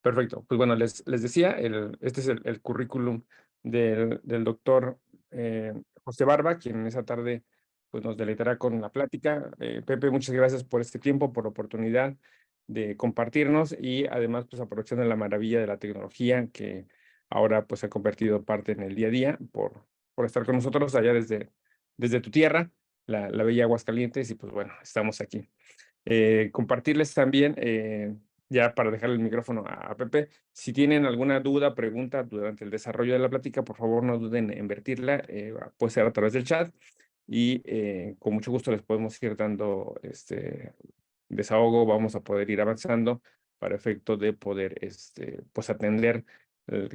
Perfecto. Pues bueno, les decía, este es el currículum del doctor José Barba, quien esa tarde pues, nos deleitará con la plática. Pepe, muchas gracias por este tiempo, por la oportunidad de compartirnos y además pues aprovechando la maravilla de la tecnología que ahora pues se ha convertido parte en el día a día por estar con nosotros allá desde tu tierra, la bella Aguascalientes y pues bueno, estamos aquí. Compartirles también, ya para dejar el micrófono a Pepe, si tienen alguna duda, pregunta durante el desarrollo de la plática, por favor no duden en vertirla, puede ser a través del chat y con mucho gusto les podemos ir dando desahogo, vamos a poder ir avanzando para efecto de poder pues atender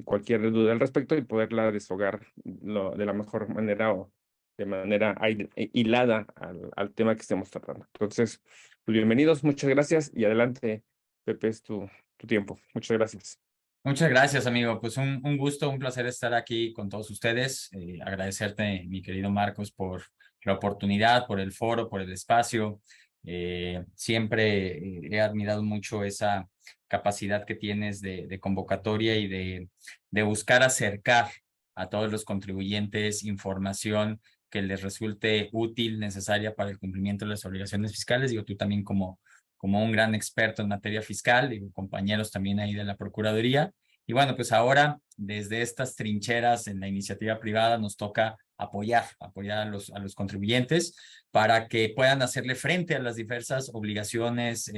cualquier duda al respecto y poderla deshogar de la mejor manera o de manera hilada al tema que estemos tratando. Entonces, pues bienvenidos, muchas gracias y adelante, Pepe, es tu tiempo. Muchas gracias. Muchas gracias, amigo. Pues un gusto, un placer estar aquí con todos ustedes. Agradecerte, mi querido Marcos, por la oportunidad, por el foro, por el espacio. Siempre he admirado mucho esa capacidad que tienes de convocatoria y de buscar acercar a todos los contribuyentes información que les resulte útil, necesaria para el cumplimiento de las obligaciones fiscales. Digo, tú también como un gran experto en materia fiscal y compañeros también ahí de la Procuraduría. Y bueno, pues ahora desde estas trincheras en la iniciativa privada nos toca apoyar a los contribuyentes para que puedan hacerle frente a las diversas obligaciones,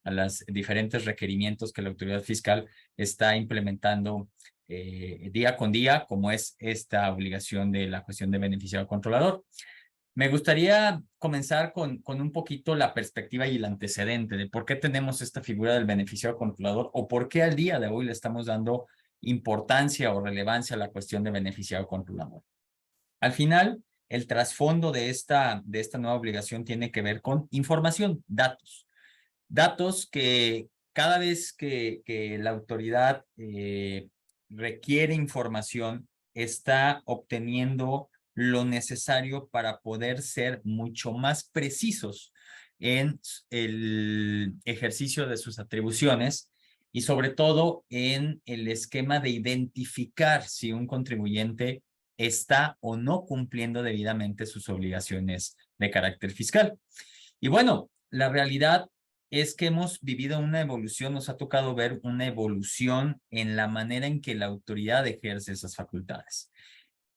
a los diferentes requerimientos que la autoridad fiscal está implementando día con día, como es esta obligación de la cuestión de beneficiario controlador. Me gustaría comenzar con un poquito la perspectiva y el antecedente de por qué tenemos esta figura del beneficiario controlador o por qué al día de hoy le estamos dando importancia o relevancia a la cuestión de beneficiario controlador. Al final, el trasfondo de esta nueva obligación tiene que ver con información, datos. Datos que cada vez que la autoridad requiere información, está obteniendo lo necesario para poder ser mucho más precisos en el ejercicio de sus atribuciones y sobre todo en el esquema de identificar si un contribuyente está o no cumpliendo debidamente sus obligaciones de carácter fiscal. Y bueno, la realidad es que hemos vivido una evolución, nos ha tocado ver una evolución en la manera en que la autoridad ejerce esas facultades.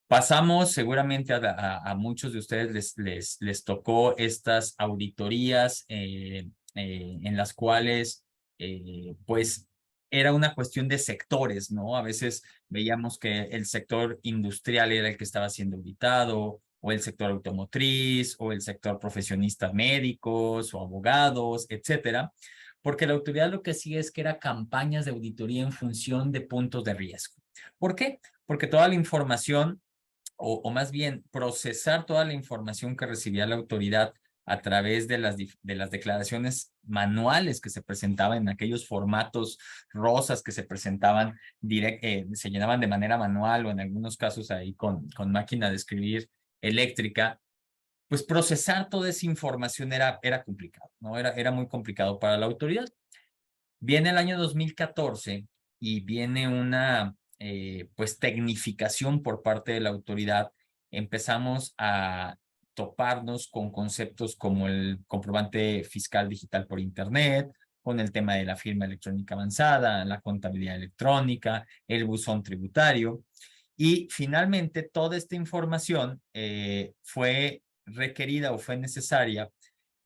Pasamos seguramente a muchos de ustedes les tocó estas auditorías en las cuales pues era una cuestión de sectores, ¿no? A veces veíamos que el sector industrial era el que estaba siendo auditado, o el sector automotriz, o el sector profesionistas médicos o abogados, etcétera, porque la autoridad lo que hacía es que era campañas de auditoría en función de puntos de riesgo. ¿Por qué? Porque toda la información o más bien procesar toda la información que recibía la autoridad a través de las declaraciones manuales que se presentaban en aquellos formatos rosas que se presentaban, se llenaban de manera manual o en algunos casos ahí con máquina de escribir eléctrica, pues procesar toda esa información era complicado, ¿no? Era muy complicado para la autoridad. Viene el año 2014 y viene una pues tecnificación por parte de la autoridad. Empezamos a toparnos con conceptos como el comprobante fiscal digital por internet, con el tema de la firma electrónica avanzada, la contabilidad electrónica, el buzón tributario. Y finalmente toda esta información fue requerida o fue necesaria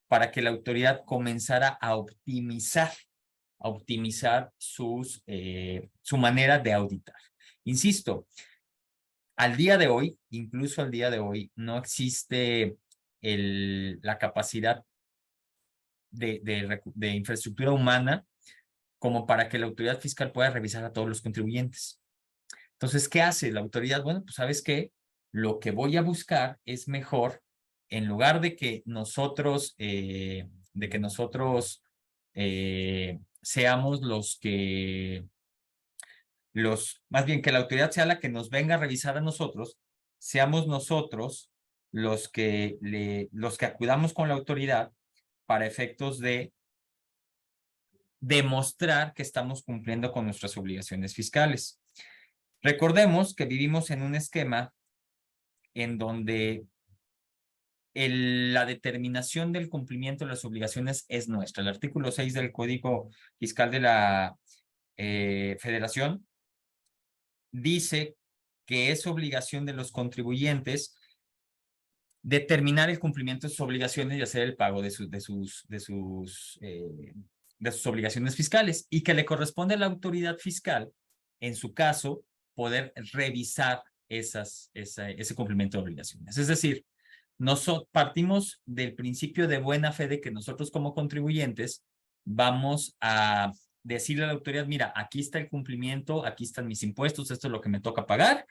para que la autoridad comenzara a optimizar su manera de auditar. Insisto, al día de hoy, incluso al día de hoy, no existe la capacidad de infraestructura humana como para que la autoridad fiscal pueda revisar a todos los contribuyentes. Entonces, ¿qué hace la autoridad? Bueno, pues sabes qué, lo que voy a buscar es mejor, en lugar de que nosotros seamos más bien que la autoridad sea la que nos venga a revisar a nosotros, seamos nosotros los que acudamos con la autoridad para efectos de demostrar que estamos cumpliendo con nuestras obligaciones fiscales. Recordemos que vivimos en un esquema en donde la determinación del cumplimiento de las obligaciones es nuestra. El artículo 6 del Código Fiscal de la Federación dice que es obligación de los contribuyentes determinar el cumplimiento de sus obligaciones y hacer el pago de sus obligaciones fiscales, y que le corresponde a la autoridad fiscal, en su caso, poder revisar ese cumplimiento de obligaciones. Es decir, partimos del principio de buena fe de que nosotros como contribuyentes vamos a decirle a la autoridad, mira, aquí está el cumplimiento, aquí están mis impuestos, esto es lo que me toca pagar,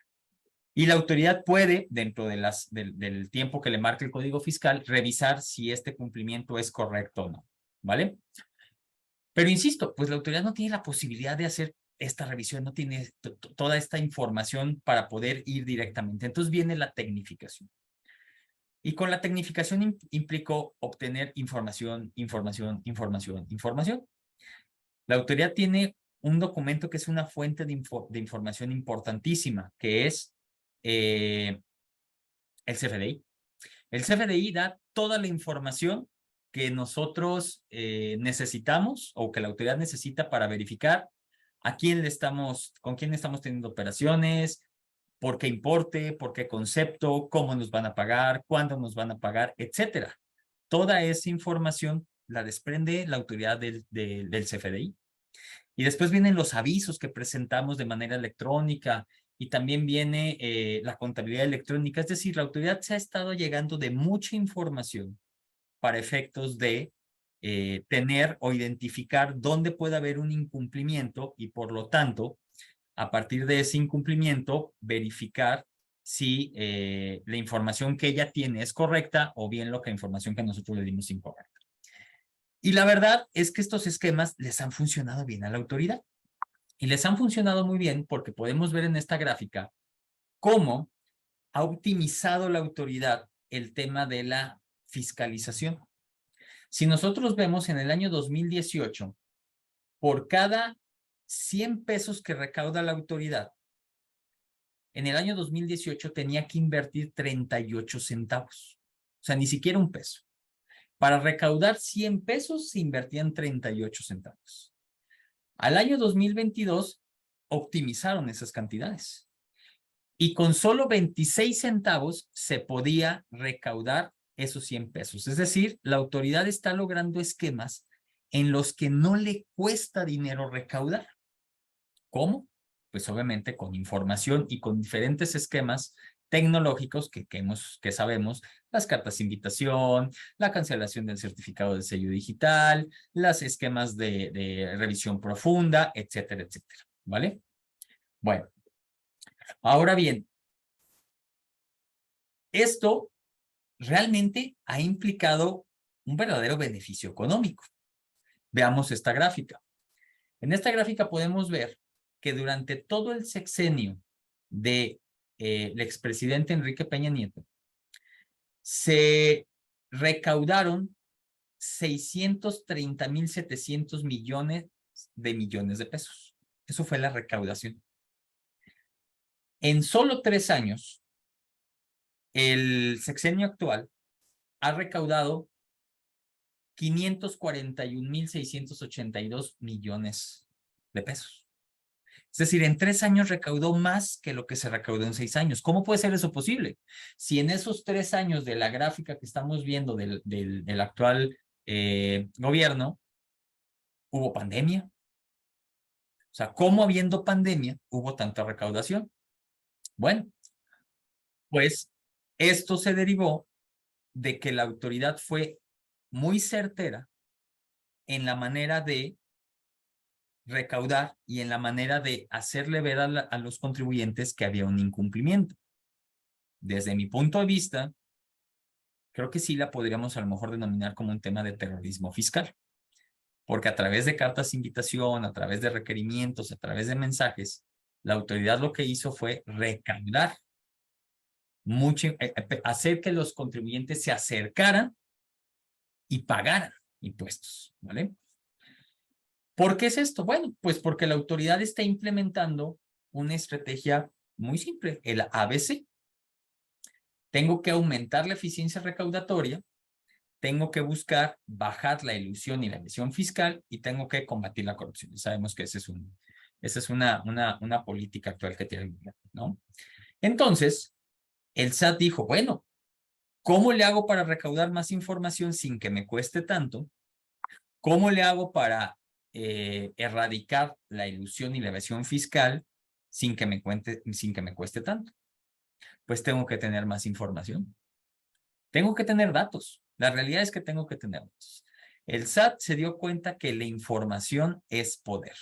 y la autoridad puede, dentro de del tiempo que le marque el Código Fiscal, revisar si este cumplimiento es correcto o no, ¿vale? Pero insisto, pues la autoridad no tiene la posibilidad de hacer esta revisión, no tiene toda esta información para poder ir directamente. Entonces viene la tecnificación. Y con la tecnificación implicó obtener información. La autoridad tiene un documento que es una fuente de información importantísima, que es el CFDI. El CFDI da toda la información que nosotros necesitamos o que la autoridad necesita para verificar con quién estamos teniendo operaciones, por qué importe, por qué concepto, cómo nos van a pagar, cuándo nos van a pagar, etcétera. Toda esa información la desprende la autoridad del CFDI. Y después vienen los avisos que presentamos de manera electrónica, y también viene la contabilidad electrónica. Es decir, la autoridad se ha estado llegando de mucha información para efectos de tener o identificar dónde puede haber un incumplimiento, y por lo tanto, a partir de ese incumplimiento, verificar si la información que ella tiene es correcta, o bien la información que nosotros le dimos incorrecta. Y la verdad es que estos esquemas les han funcionado bien a la autoridad. Y les han funcionado muy bien porque podemos ver en esta gráfica cómo ha optimizado la autoridad el tema de la fiscalización. Si nosotros vemos en el año 2018, por cada 100 pesos que recauda la autoridad, en el año 2018 tenía que invertir 38 centavos. O sea, ni siquiera un peso. Para recaudar 100 pesos se invertían 38 centavos. Al año 2022 optimizaron esas cantidades. Y con solo 26 centavos se podía recaudar esos 100 pesos. Es decir, la autoridad está logrando esquemas en los que no le cuesta dinero recaudar. ¿Cómo? Pues obviamente con información y con diferentes esquemas tecnológicos que sabemos: las cartas de invitación, la cancelación del certificado de sello digital, los esquemas de revisión profunda, etcétera, etcétera. ¿Vale? Bueno, ahora bien, esto realmente ha implicado un verdadero beneficio económico. Veamos esta gráfica. En esta gráfica podemos ver que durante todo el sexenio del expresidente Enrique Peña Nieto se recaudaron 630,700 millones de pesos. Eso fue la recaudación. En solo 3 años, el sexenio actual ha recaudado 541,682 millones de pesos. Es decir, en 3 años recaudó más que lo que se recaudó en 6 años. ¿Cómo puede ser eso posible? Si en esos 3 años de la gráfica que estamos viendo del actual gobierno hubo pandemia. O sea, ¿cómo habiendo pandemia hubo tanta recaudación? Bueno, pues esto se derivó de que la autoridad fue muy certera en la manera de recaudar y en la manera de hacerle ver a los contribuyentes que había un incumplimiento. Desde mi punto de vista, creo que sí la podríamos a lo mejor denominar como un tema de terrorismo fiscal, porque a través de cartas de invitación, a través de requerimientos, a través de mensajes, la autoridad lo que hizo fue recaudar mucho, hacer que los contribuyentes se acercaran y pagaran impuestos, ¿vale? ¿Por qué es esto? Bueno, pues porque la autoridad está implementando una estrategia muy simple, el ABC. Tengo que aumentar la eficiencia recaudatoria, tengo que buscar bajar la ilusión y la evasión fiscal y tengo que combatir la corrupción. Y sabemos que esa es una política actual que tiene el gobierno, ¿no? Entonces, el SAT dijo, bueno, ¿cómo le hago para recaudar más información sin que me cueste tanto? ¿Cómo le hago para erradicar la ilusión y la evasión fiscal sin que me cueste tanto? Pues tengo que tener más información. Tengo que tener datos. La realidad es que tengo que tener datos. El SAT se dio cuenta que la información es poder.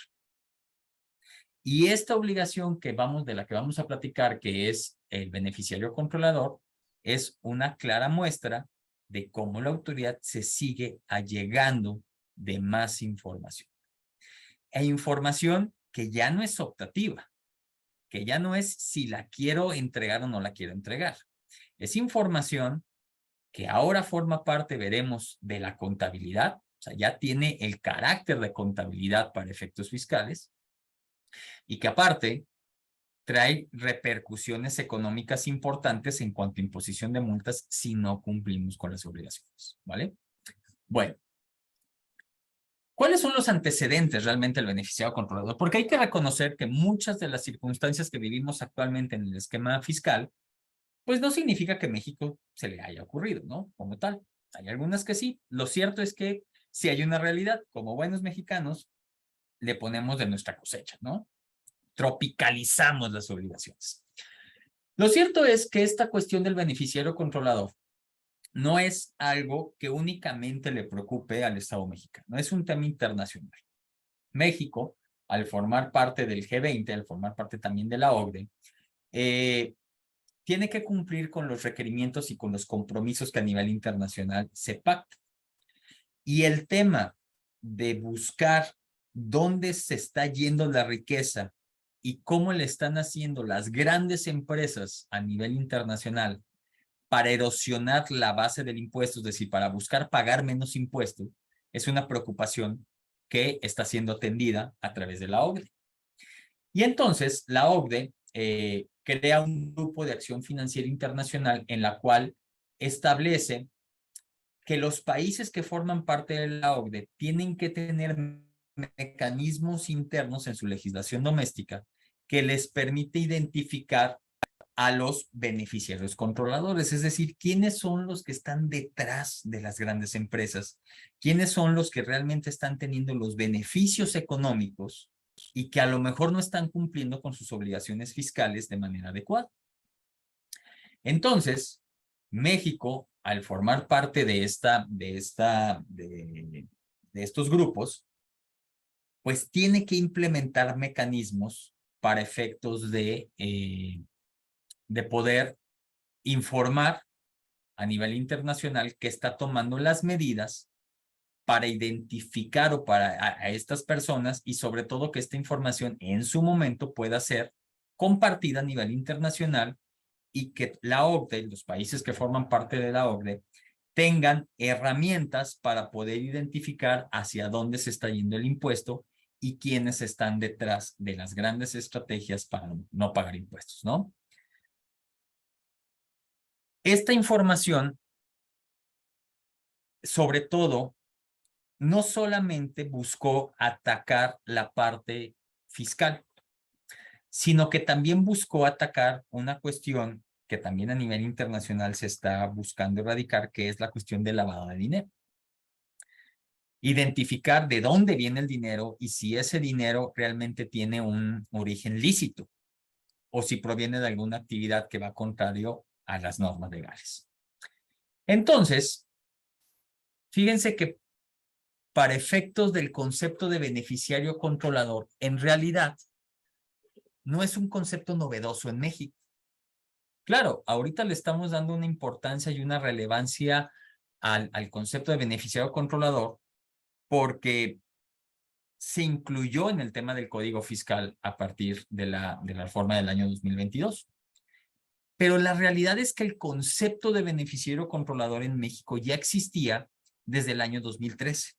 Y esta obligación de la que vamos a platicar, que es el beneficiario controlador, es una clara muestra de cómo la autoridad se sigue allegando de más información. E información que ya no es optativa, que ya no es si la quiero entregar o no la quiero entregar. Es información que ahora forma parte, veremos, de la contabilidad, o sea, ya tiene el carácter de contabilidad para efectos fiscales, y que aparte trae repercusiones económicas importantes en cuanto a imposición de multas si no cumplimos con las obligaciones, ¿vale? Bueno, ¿cuáles son los antecedentes realmente del beneficiario controlador? Porque hay que reconocer que muchas de las circunstancias que vivimos actualmente en el esquema fiscal, pues no significa que México se le haya ocurrido, ¿no? Como tal. Hay algunas que sí. Lo cierto es que si hay una realidad, como buenos mexicanos, le ponemos de nuestra cosecha, ¿no? Tropicalizamos las obligaciones. Lo cierto es que esta cuestión del beneficiario controlador no es algo que únicamente le preocupe al Estado mexicano, es un tema internacional. México, al formar parte del G20, al formar parte también de la OCDE, tiene que cumplir con los requerimientos y con los compromisos que a nivel internacional se pactan. Y el tema de buscar dónde se está yendo la riqueza y cómo le están haciendo las grandes empresas a nivel internacional para erosionar la base del impuesto, es decir, para buscar pagar menos impuestos, es una preocupación que está siendo atendida a través de la OCDE. Y entonces la OCDE crea un grupo de acción financiera internacional en la cual establece que los países que forman parte de la OCDE tienen que tener mecanismos internos en su legislación doméstica que les permite identificar a los beneficiarios controladores, es decir, quiénes son los que están detrás de las grandes empresas, quiénes son los que realmente están teniendo los beneficios económicos y que a lo mejor no están cumpliendo con sus obligaciones fiscales de manera adecuada. Entonces, México, al formar parte de estos grupos, pues tiene que implementar mecanismos para efectos de poder informar a nivel internacional que está tomando las medidas para identificar o a estas personas y sobre todo que esta información en su momento pueda ser compartida a nivel internacional y que la OCDE, los países que forman parte de la OCDE, tengan herramientas para poder identificar hacia dónde se está yendo el impuesto y quiénes están detrás de las grandes estrategias para no pagar impuestos, ¿no? Esta información, sobre todo, no solamente buscó atacar la parte fiscal, sino que también buscó atacar una cuestión que también a nivel internacional se está buscando erradicar, que es la cuestión del lavado de dinero. Identificar de dónde viene el dinero y si ese dinero realmente tiene un origen lícito o si proviene de alguna actividad que va contrario a las normas legales. Entonces, fíjense que para efectos del concepto de beneficiario controlador, en realidad no es un concepto novedoso en México. Claro, ahorita le estamos dando una importancia y una relevancia al concepto de beneficiario controlador porque se incluyó en el tema del Código Fiscal a partir de la reforma del año 2022. Pero la realidad es que el concepto de beneficiario controlador en México ya existía desde el año 2013.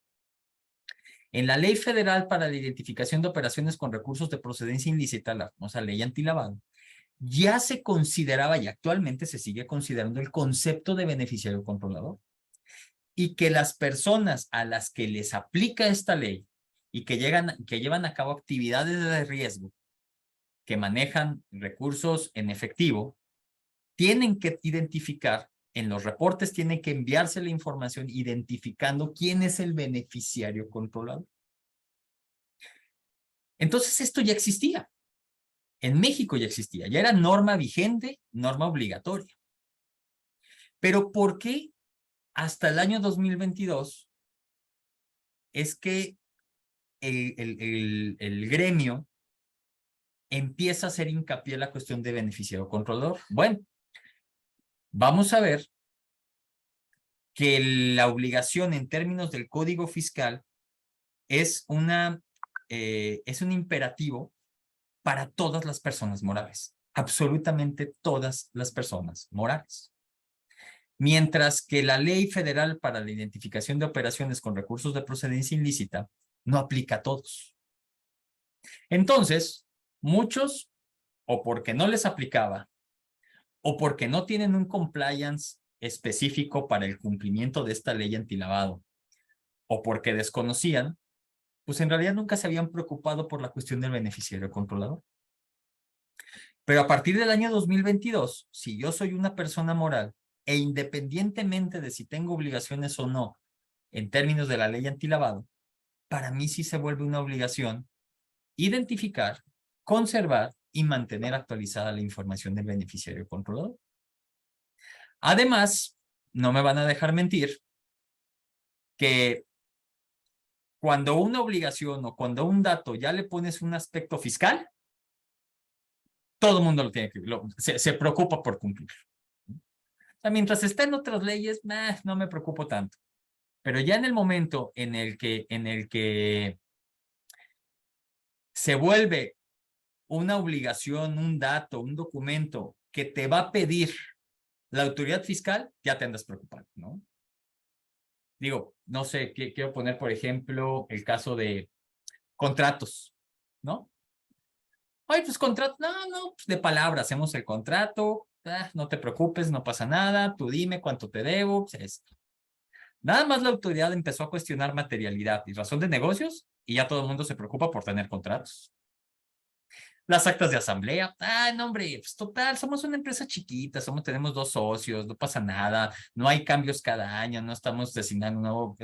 En la Ley Federal para la Identificación de Operaciones con Recursos de Procedencia Ilícita, la famosa ley antilavado, ya se consideraba y actualmente se sigue considerando el concepto de beneficiario controlador. Y que las personas a las que les aplica esta ley y que llevan a cabo actividades de riesgo, que manejan recursos en efectivo, tienen que identificar, en los reportes tienen que enviarse la información identificando quién es el beneficiario controlador. Entonces esto ya existía. En México ya existía, ya era norma vigente, norma obligatoria. Pero ¿por qué hasta el año 2022 es que el gremio empieza a hacer hincapié en la cuestión de beneficiario controlador? Bueno, vamos a ver que la obligación en términos del Código Fiscal es un imperativo para todas las personas morales, absolutamente todas las personas morales. Mientras que la Ley Federal para la Identificación de Operaciones con Recursos de Procedencia Ilícita no aplica a todos. Entonces, muchos, o porque no les aplicaba, o porque no tienen un compliance específico para el cumplimiento de esta ley antilavado, o porque desconocían, pues en realidad nunca se habían preocupado por la cuestión del beneficiario controlador. Pero a partir del año 2022, si yo soy una persona moral, e independientemente de si tengo obligaciones o no, en términos de la ley antilavado, para mí sí se vuelve una obligación identificar, conservar y mantener actualizada la información del beneficiario controlador. Además, no me van a dejar mentir que cuando una obligación o cuando un dato ya le pones un aspecto fiscal, todo el mundo lo tiene que, se preocupa por cumplir. O sea, mientras está en otras leyes, no me preocupo tanto. Pero ya en el momento en el que se vuelve una obligación, un dato, un documento que te va a pedir la autoridad fiscal, ya te andas preocupando, ¿no? Digo, no sé, quiero poner, por ejemplo, el caso de contratos, ¿no? Oye, pues contrato, no, pues de palabra, hacemos el contrato, no te preocupes, no pasa nada, tú dime cuánto te debo, pues esto. Nada más la autoridad empezó a cuestionar materialidad y razón de negocios y ya todo el mundo se preocupa por tener contratos. Las actas de asamblea, no hombre, pues total, somos una empresa chiquita, tenemos 2 socios, no pasa nada, no hay cambios cada año, no estamos designando un nuevo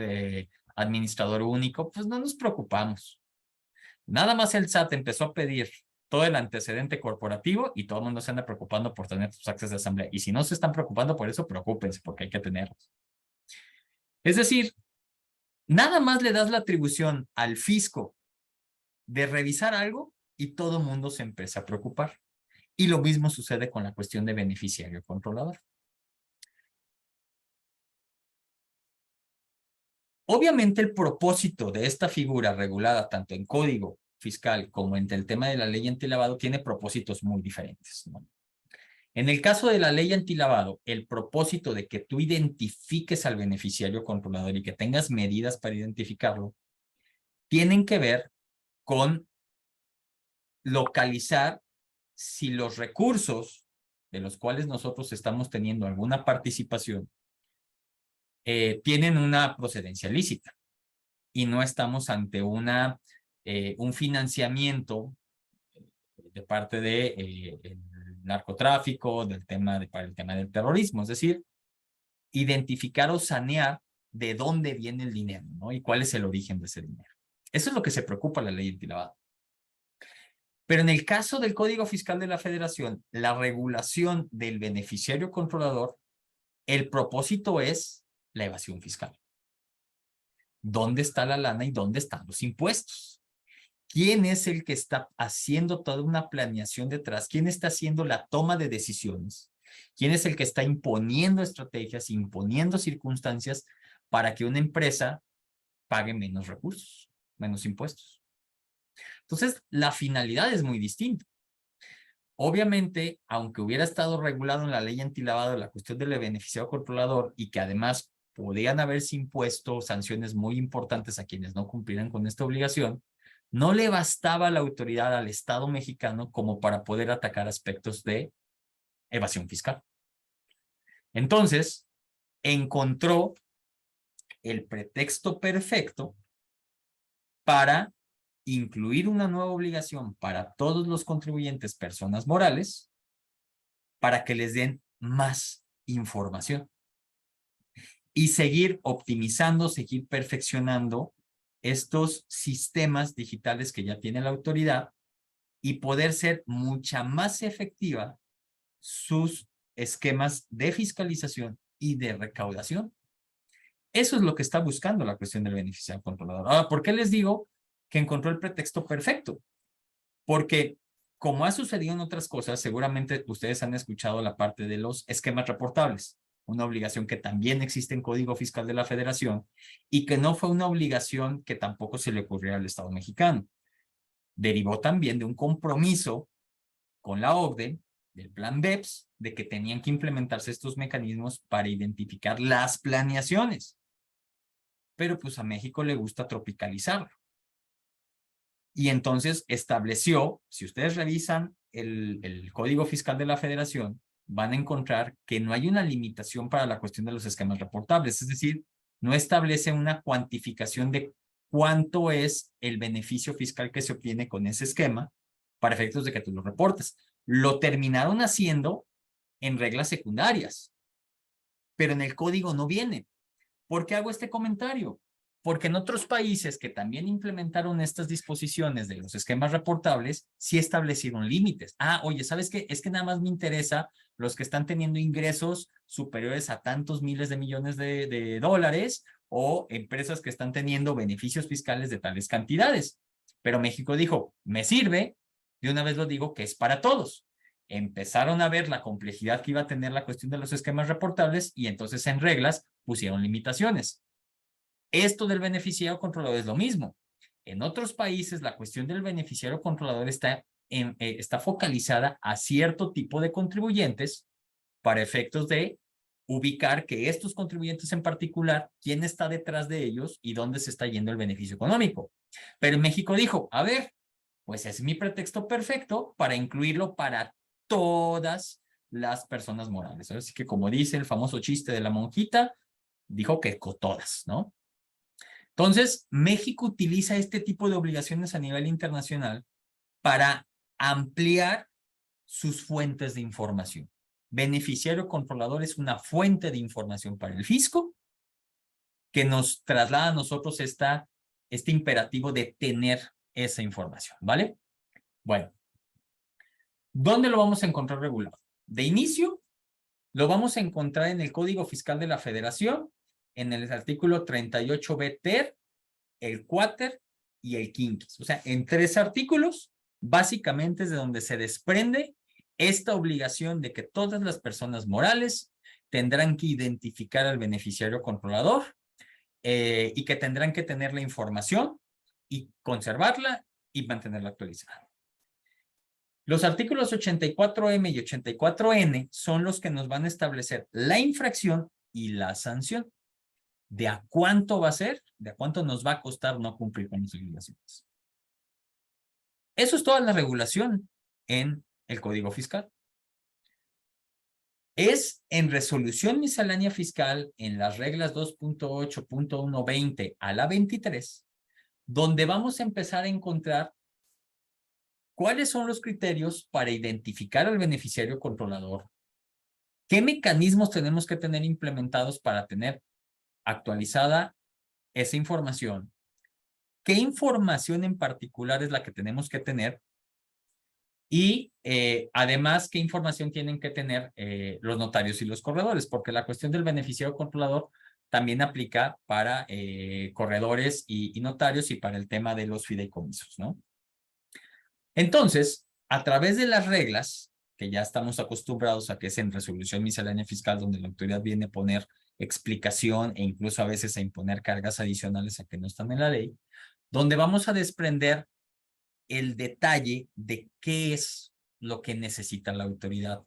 administrador único, pues no nos preocupamos. Nada más el SAT empezó a pedir todo el antecedente corporativo y todo el mundo se anda preocupando por tener sus actas de asamblea. Y si no se están preocupando por eso, preocúpense, porque hay que tenerlos. Es decir, nada más le das la atribución al fisco de revisar algo y todo el mundo se empieza a preocupar. Y lo mismo sucede con la cuestión de beneficiario controlador. Obviamente el propósito de esta figura regulada tanto en código fiscal como en el tema de la ley antilavado tiene propósitos muy diferentes, ¿no? En el caso de la ley antilavado, el propósito de que tú identifiques al beneficiario controlador y que tengas medidas para identificarlo, tienen que ver con localizar si los recursos de los cuales nosotros estamos teniendo alguna participación tienen una procedencia lícita y no estamos ante un financiamiento de parte de el narcotráfico, para el tema del terrorismo, es decir, identificar o sanear de dónde viene el dinero, ¿no? Y cuál es el origen de ese dinero. Eso es lo que se preocupa la ley antilavado. Pero en el caso del Código Fiscal de la Federación, la regulación del beneficiario controlador, el propósito es la evasión fiscal. ¿Dónde está la lana y dónde están los impuestos? ¿Quién es el que está haciendo toda una planeación detrás? ¿Quién está haciendo la toma de decisiones? ¿Quién es el que está imponiendo estrategias, imponiendo circunstancias para que una empresa pague menos recursos, menos impuestos? Entonces, la finalidad es muy distinta. Obviamente, aunque hubiera estado regulado en la ley antilavado la cuestión del beneficiario controlador y que además podían haberse impuesto sanciones muy importantes a quienes no cumplieran con esta obligación, no le bastaba la autoridad al Estado mexicano como para poder atacar aspectos de evasión fiscal. Entonces, encontró el pretexto perfecto para incluir una nueva obligación para todos los contribuyentes, personas morales, para que les den más información y seguir optimizando, seguir perfeccionando estos sistemas digitales que ya tiene la autoridad y poder ser mucha más efectiva sus esquemas de fiscalización y de recaudación. Eso es lo que está buscando la cuestión del beneficiario controlador. Ahora, ¿por qué les digo que encontró el pretexto perfecto? Porque, como ha sucedido en otras cosas, seguramente ustedes han escuchado la parte de los esquemas reportables, una obligación que también existe en Código Fiscal de la Federación y que no fue una obligación que tampoco se le ocurrió al Estado mexicano. Derivó también de un compromiso con la OCDE, del plan BEPS, de que tenían que implementarse estos mecanismos para identificar las planeaciones. Pero pues a México le gusta tropicalizarlo. Y entonces estableció, si ustedes revisan el Código Fiscal de la Federación, van a encontrar que no hay una limitación para la cuestión de los esquemas reportables, es decir, no establece una cuantificación de cuánto es el beneficio fiscal que se obtiene con ese esquema para efectos de que tú lo reportes. Lo terminaron haciendo en reglas secundarias, pero en el código no viene. ¿Por qué hago este comentario? Porque en otros países que también implementaron estas disposiciones de los esquemas reportables, sí establecieron límites. Ah, oye, ¿sabes qué? Es que nada más me interesa los que están teniendo ingresos superiores a tantos miles de millones de dólares o empresas que están teniendo beneficios fiscales de tales cantidades. Pero México dijo, me sirve, de una vez lo digo, que es para todos. Empezaron a ver la complejidad que iba a tener la cuestión de los esquemas reportables y entonces en reglas pusieron limitaciones. Esto del beneficiario controlador es lo mismo. En otros países la cuestión del beneficiario controlador está focalizada a cierto tipo de contribuyentes para efectos de ubicar que estos contribuyentes en particular, quién está detrás de ellos y dónde se está yendo el beneficio económico. Pero en México dijo, a ver, pues es mi pretexto perfecto para incluirlo para todas las personas morales. Así que como dice el famoso chiste de la monjita, dijo que con todas, ¿no? Entonces, México utiliza este tipo de obligaciones a nivel internacional para ampliar sus fuentes de información. Beneficiario controlador es una fuente de información para el fisco que nos traslada a nosotros este imperativo de tener esa información, ¿vale? Bueno, ¿dónde lo vamos a encontrar regulado? De inicio, lo vamos a encontrar en el Código Fiscal de la Federación, en el artículo 38b ter, el cuater y el quinquis. O sea, en 3 artículos, básicamente es de donde se desprende esta obligación de que todas las personas morales tendrán que identificar al beneficiario controlador y que tendrán que tener la información y conservarla y mantenerla actualizada. Los artículos 84M y 84N son los que nos van a establecer la infracción y la sanción. ¿De a cuánto va a ser? ¿De a cuánto nos va a costar no cumplir con las obligaciones? Eso es toda la regulación en el Código Fiscal. Es en resolución miscelánea fiscal en las reglas 2.8.120 a la 23, donde vamos a empezar a encontrar cuáles son los criterios para identificar al beneficiario controlador, qué mecanismos tenemos que tener implementados para tener actualizada esa información, qué información en particular es la que tenemos que tener y además qué información tienen que tener los notarios y los corredores, porque la cuestión del beneficiario controlador también aplica para corredores y notarios y para el tema de los fideicomisos, ¿no? Entonces, a través de las reglas, que ya estamos acostumbrados a que es en resolución miscelánea fiscal donde la autoridad viene a poner explicación e incluso a veces a imponer cargas adicionales a que no están en la ley, donde vamos a desprender el detalle de qué es lo que necesita la autoridad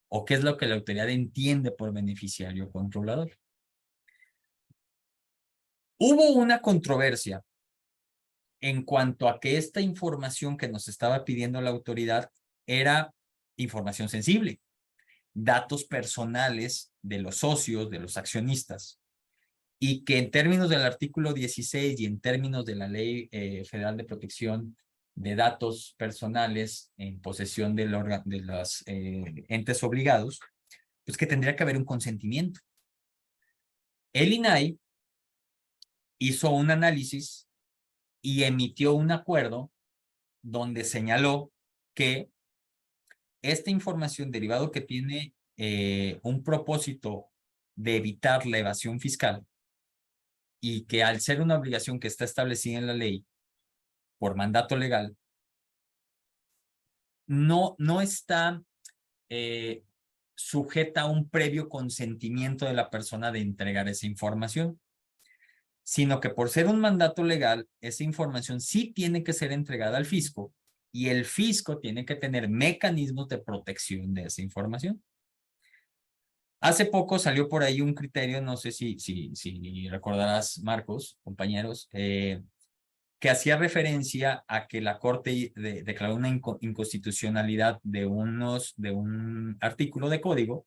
o qué es lo que la autoridad entiende por beneficiario controlador. Hubo una controversia en cuanto a que esta información que nos estaba pidiendo la autoridad era información sensible, datos personales de los socios, de los accionistas, y que en términos del artículo 16 y en términos de la Ley Federal de Protección de Datos Personales en posesión de los entes obligados, pues que tendría que haber un consentimiento. El INAI hizo un análisis y emitió un acuerdo donde señaló que esta información derivado que tiene un propósito de evitar la evasión fiscal y que al ser una obligación que está establecida en la ley por mandato legal, no está sujeta a un previo consentimiento de la persona de entregar esa información, sino que por ser un mandato legal, esa información sí tiene que ser entregada al fisco y el fisco tiene que tener mecanismos de protección de esa información. Hace poco salió por ahí un criterio, no sé si recordarás, Marcos, compañeros, que hacía referencia a que la Corte declaró una inconstitucionalidad de un artículo de código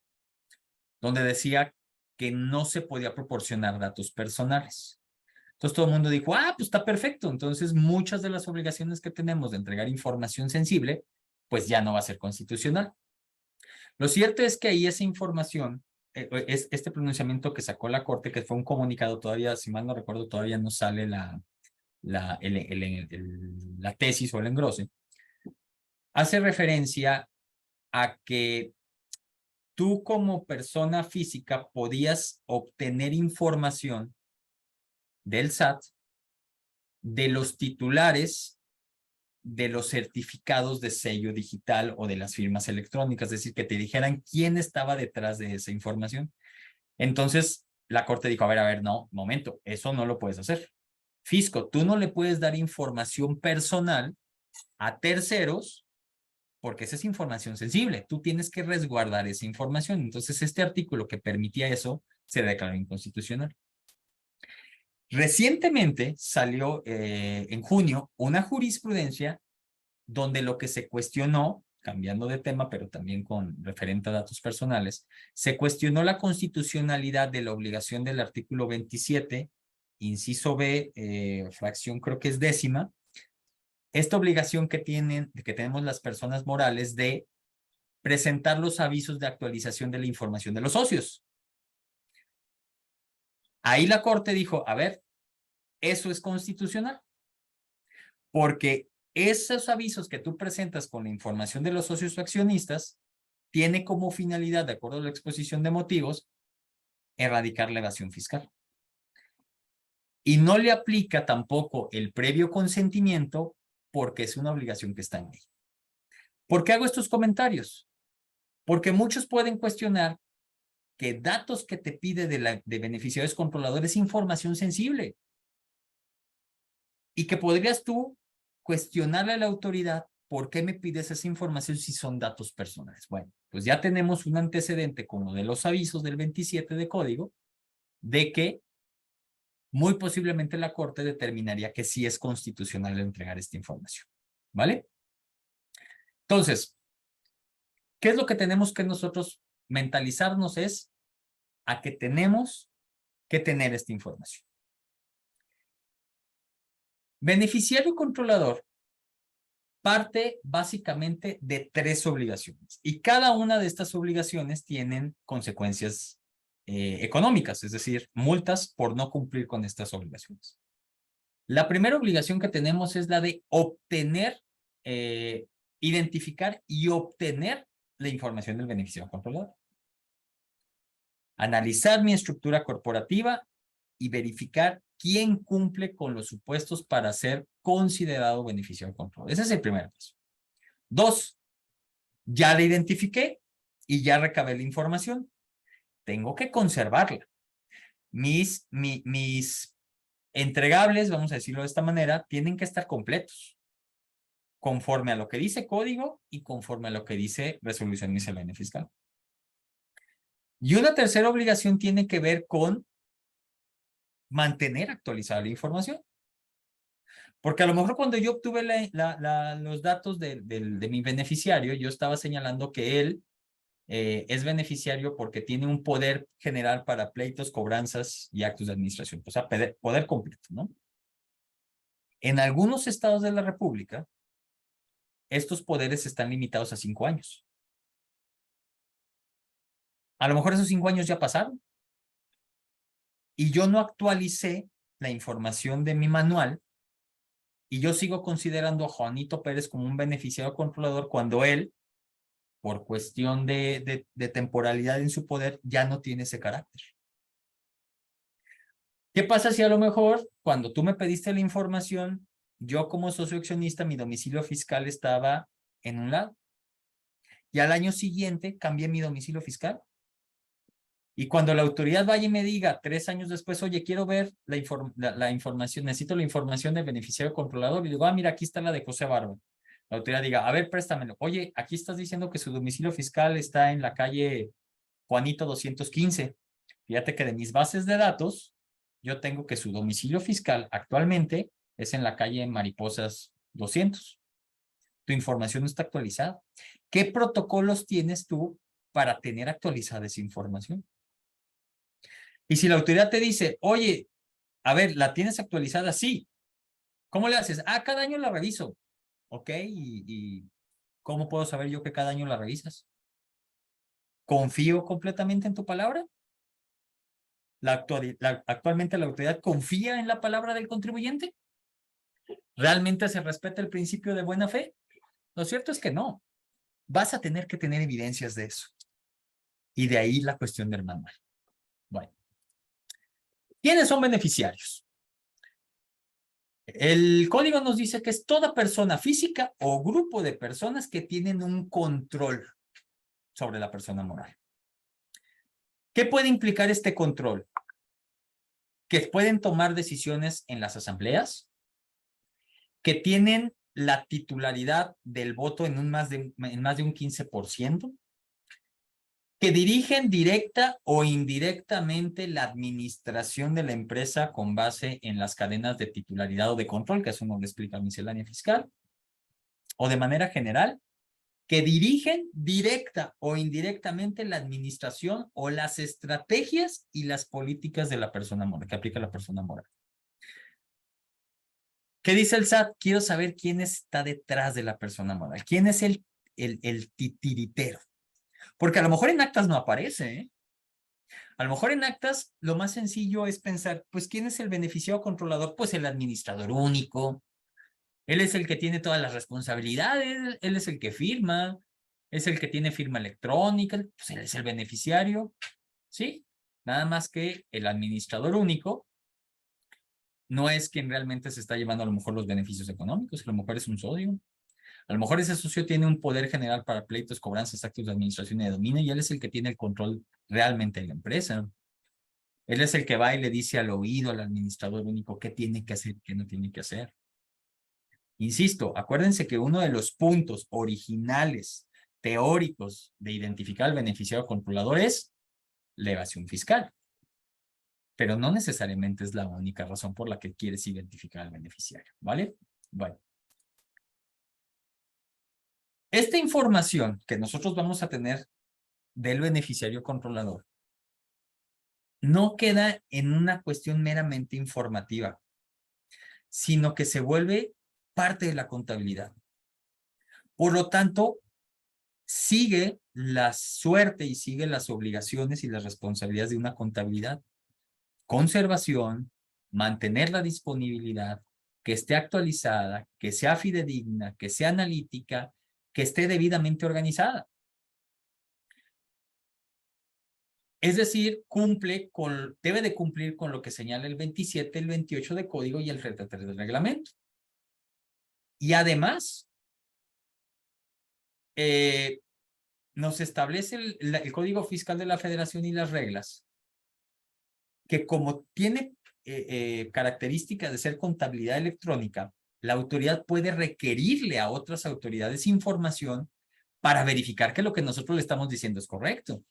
donde decía que no se podía proporcionar datos personales. Entonces todo el mundo dijo, pues está perfecto. Entonces muchas de las obligaciones que tenemos de entregar información sensible, pues ya no va a ser constitucional. Lo cierto es que ahí esa información, este pronunciamiento que sacó la Corte, que fue un comunicado todavía, si mal no recuerdo, todavía no sale la tesis o el engrose, hace referencia a que tú como persona física podías obtener información del SAT de los titulares de los certificados de sello digital o de las firmas electrónicas, es decir, que te dijeran quién estaba detrás de esa información. Entonces, la Corte dijo, a ver, no, momento, eso no lo puedes hacer. Fisco, tú no le puedes dar información personal a terceros porque esa es información sensible. Tú tienes que resguardar esa información. Entonces, este artículo que permitía eso se declaró inconstitucional. Recientemente salió en junio una jurisprudencia donde lo que se cuestionó, cambiando de tema, pero también con referente a datos personales, se cuestionó la constitucionalidad de la obligación del artículo 27, inciso B, fracción creo que es 10ª, esta obligación que tenemos las personas morales de presentar los avisos de actualización de la información de los socios. Ahí la Corte dijo, a ver, eso es constitucional, porque esos avisos que tú presentas con la información de los socios o accionistas tiene como finalidad, de acuerdo a la exposición de motivos, erradicar la evasión fiscal. Y no le aplica tampoco el previo consentimiento porque es una obligación que está en ley. ¿Por qué hago estos comentarios? Porque muchos pueden cuestionar que datos que te pide de beneficiarios controladores es información sensible y que podrías tú cuestionarle a la autoridad por qué me pides esa información si son datos personales. Bueno, pues ya tenemos un antecedente como de los avisos del 27 de código de que muy posiblemente la Corte determinaría que sí es constitucional entregar esta información. ¿Vale? Entonces, ¿qué es lo que tenemos que nosotros mentalizarnos? Es a que tenemos que tener esta información. Beneficiario controlador parte básicamente de 3 obligaciones y cada una de estas obligaciones tienen consecuencias económicas, es decir, multas por no cumplir con estas obligaciones. La primera obligación que tenemos es la de obtener, identificar y obtener la información del beneficiario controlador. Analizar mi estructura corporativa y verificar quién cumple con los supuestos para ser considerado beneficiario controlador. Ese es el primer paso. 2, ya la identifiqué y ya recabé la información. Tengo que conservarla. Mis entregables, vamos a decirlo de esta manera, tienen que estar completos, conforme a lo que dice código y conforme a lo que dice resolución miscelánea fiscal. Y una tercera obligación tiene que ver con mantener actualizada la información. Porque a lo mejor cuando yo obtuve los datos de mi beneficiario, yo estaba señalando que él es beneficiario porque tiene un poder general para pleitos, cobranzas y actos de administración. O sea, poder completo, ¿no? En algunos estados de la República, estos poderes están limitados a 5 años. A lo mejor esos 5 años ya pasaron. Y yo no actualicé la información de mi manual y yo sigo considerando a Juanito Pérez como un beneficiario controlador cuando él, por cuestión de temporalidad en su poder, ya no tiene ese carácter. ¿Qué pasa si a lo mejor cuando tú me pediste la información, yo como socio accionista, mi domicilio fiscal estaba en un lado y al año siguiente cambié mi domicilio fiscal? Y cuando la autoridad vaya y me diga 3 años después, oye, quiero ver la información, necesito la información del beneficiario controlador, y digo, ah, mira, aquí está la de José Barba. La autoridad diga, a ver, préstamelo. Oye, aquí estás diciendo que su domicilio fiscal está en la calle Juanito 215. Fíjate que de mis bases de datos, yo tengo que su domicilio fiscal actualmente es en la calle Mariposas 200. Tu información no está actualizada. ¿Qué protocolos tienes tú para tener actualizada esa información? Y si la autoridad te dice, oye, a ver, ¿la tienes actualizada? Sí. ¿Cómo le haces? Ah, cada año la reviso. Ok, ¿y cómo puedo saber yo que cada año la revisas? ¿Confío completamente en tu palabra? ¿Actualmente la autoridad confía en la palabra del contribuyente? ¿Realmente se respeta el principio de buena fe? Lo cierto es que no. Vas a tener que tener evidencias de eso. Y de ahí la cuestión del manual. Bueno. ¿Quiénes son beneficiarios? El código nos dice que es toda persona física o grupo de personas que tienen un control sobre la persona moral. ¿Qué puede implicar este control? Que pueden tomar decisiones en las asambleas, que tienen la titularidad del voto en más de un 15%, que dirigen directa o indirectamente la administración de la empresa con base en las cadenas de titularidad o de control, que eso nos lo explica miscelánea fiscal, o de manera general, que dirigen directa o indirectamente la administración o las estrategias y las políticas de la persona moral, que aplica la persona moral. ¿Qué dice el SAT? Quiero saber quién está detrás de la persona moral. ¿Quién es el titiritero? Porque a lo mejor en actas no aparece, ¿eh? A lo mejor en actas lo más sencillo es pensar, pues, ¿quién es el beneficiario controlador? Pues el administrador único. Él es el que tiene todas las responsabilidades, él es el que firma, es el que tiene firma electrónica, pues él es el beneficiario, ¿sí? Nada más que el administrador único no es quien realmente se está llevando a lo mejor los beneficios económicos, a lo mejor es un socio. A lo mejor ese socio tiene un poder general para pleitos, cobranzas, actos de administración y de dominio, y él es el que tiene el control realmente de la empresa. Él es el que va y le dice al oído al administrador único qué tiene que hacer y qué no tiene que hacer. Insisto, acuérdense que uno de los puntos originales teóricos de identificar al beneficiario controlador es la evasión fiscal. Pero no necesariamente es la única razón por la que quieres identificar al beneficiario, ¿vale? Bueno. Esta información que nosotros vamos a tener del beneficiario controlador no queda en una cuestión meramente informativa, sino que se vuelve parte de la contabilidad. Por lo tanto, sigue la suerte y sigue las obligaciones y las responsabilidades de una contabilidad. Conservación, mantener la disponibilidad, que esté actualizada, que sea fidedigna, que sea analítica, que esté debidamente organizada. Es decir, debe de cumplir con lo que señala el 27, el 28 de código y el 33 del reglamento. Y además, nos establece el Código Fiscal de la Federación y las reglas, que como tiene características de ser contabilidad electrónica, la autoridad puede requerirle a otras autoridades información para verificar que lo que nosotros le estamos diciendo es correcto.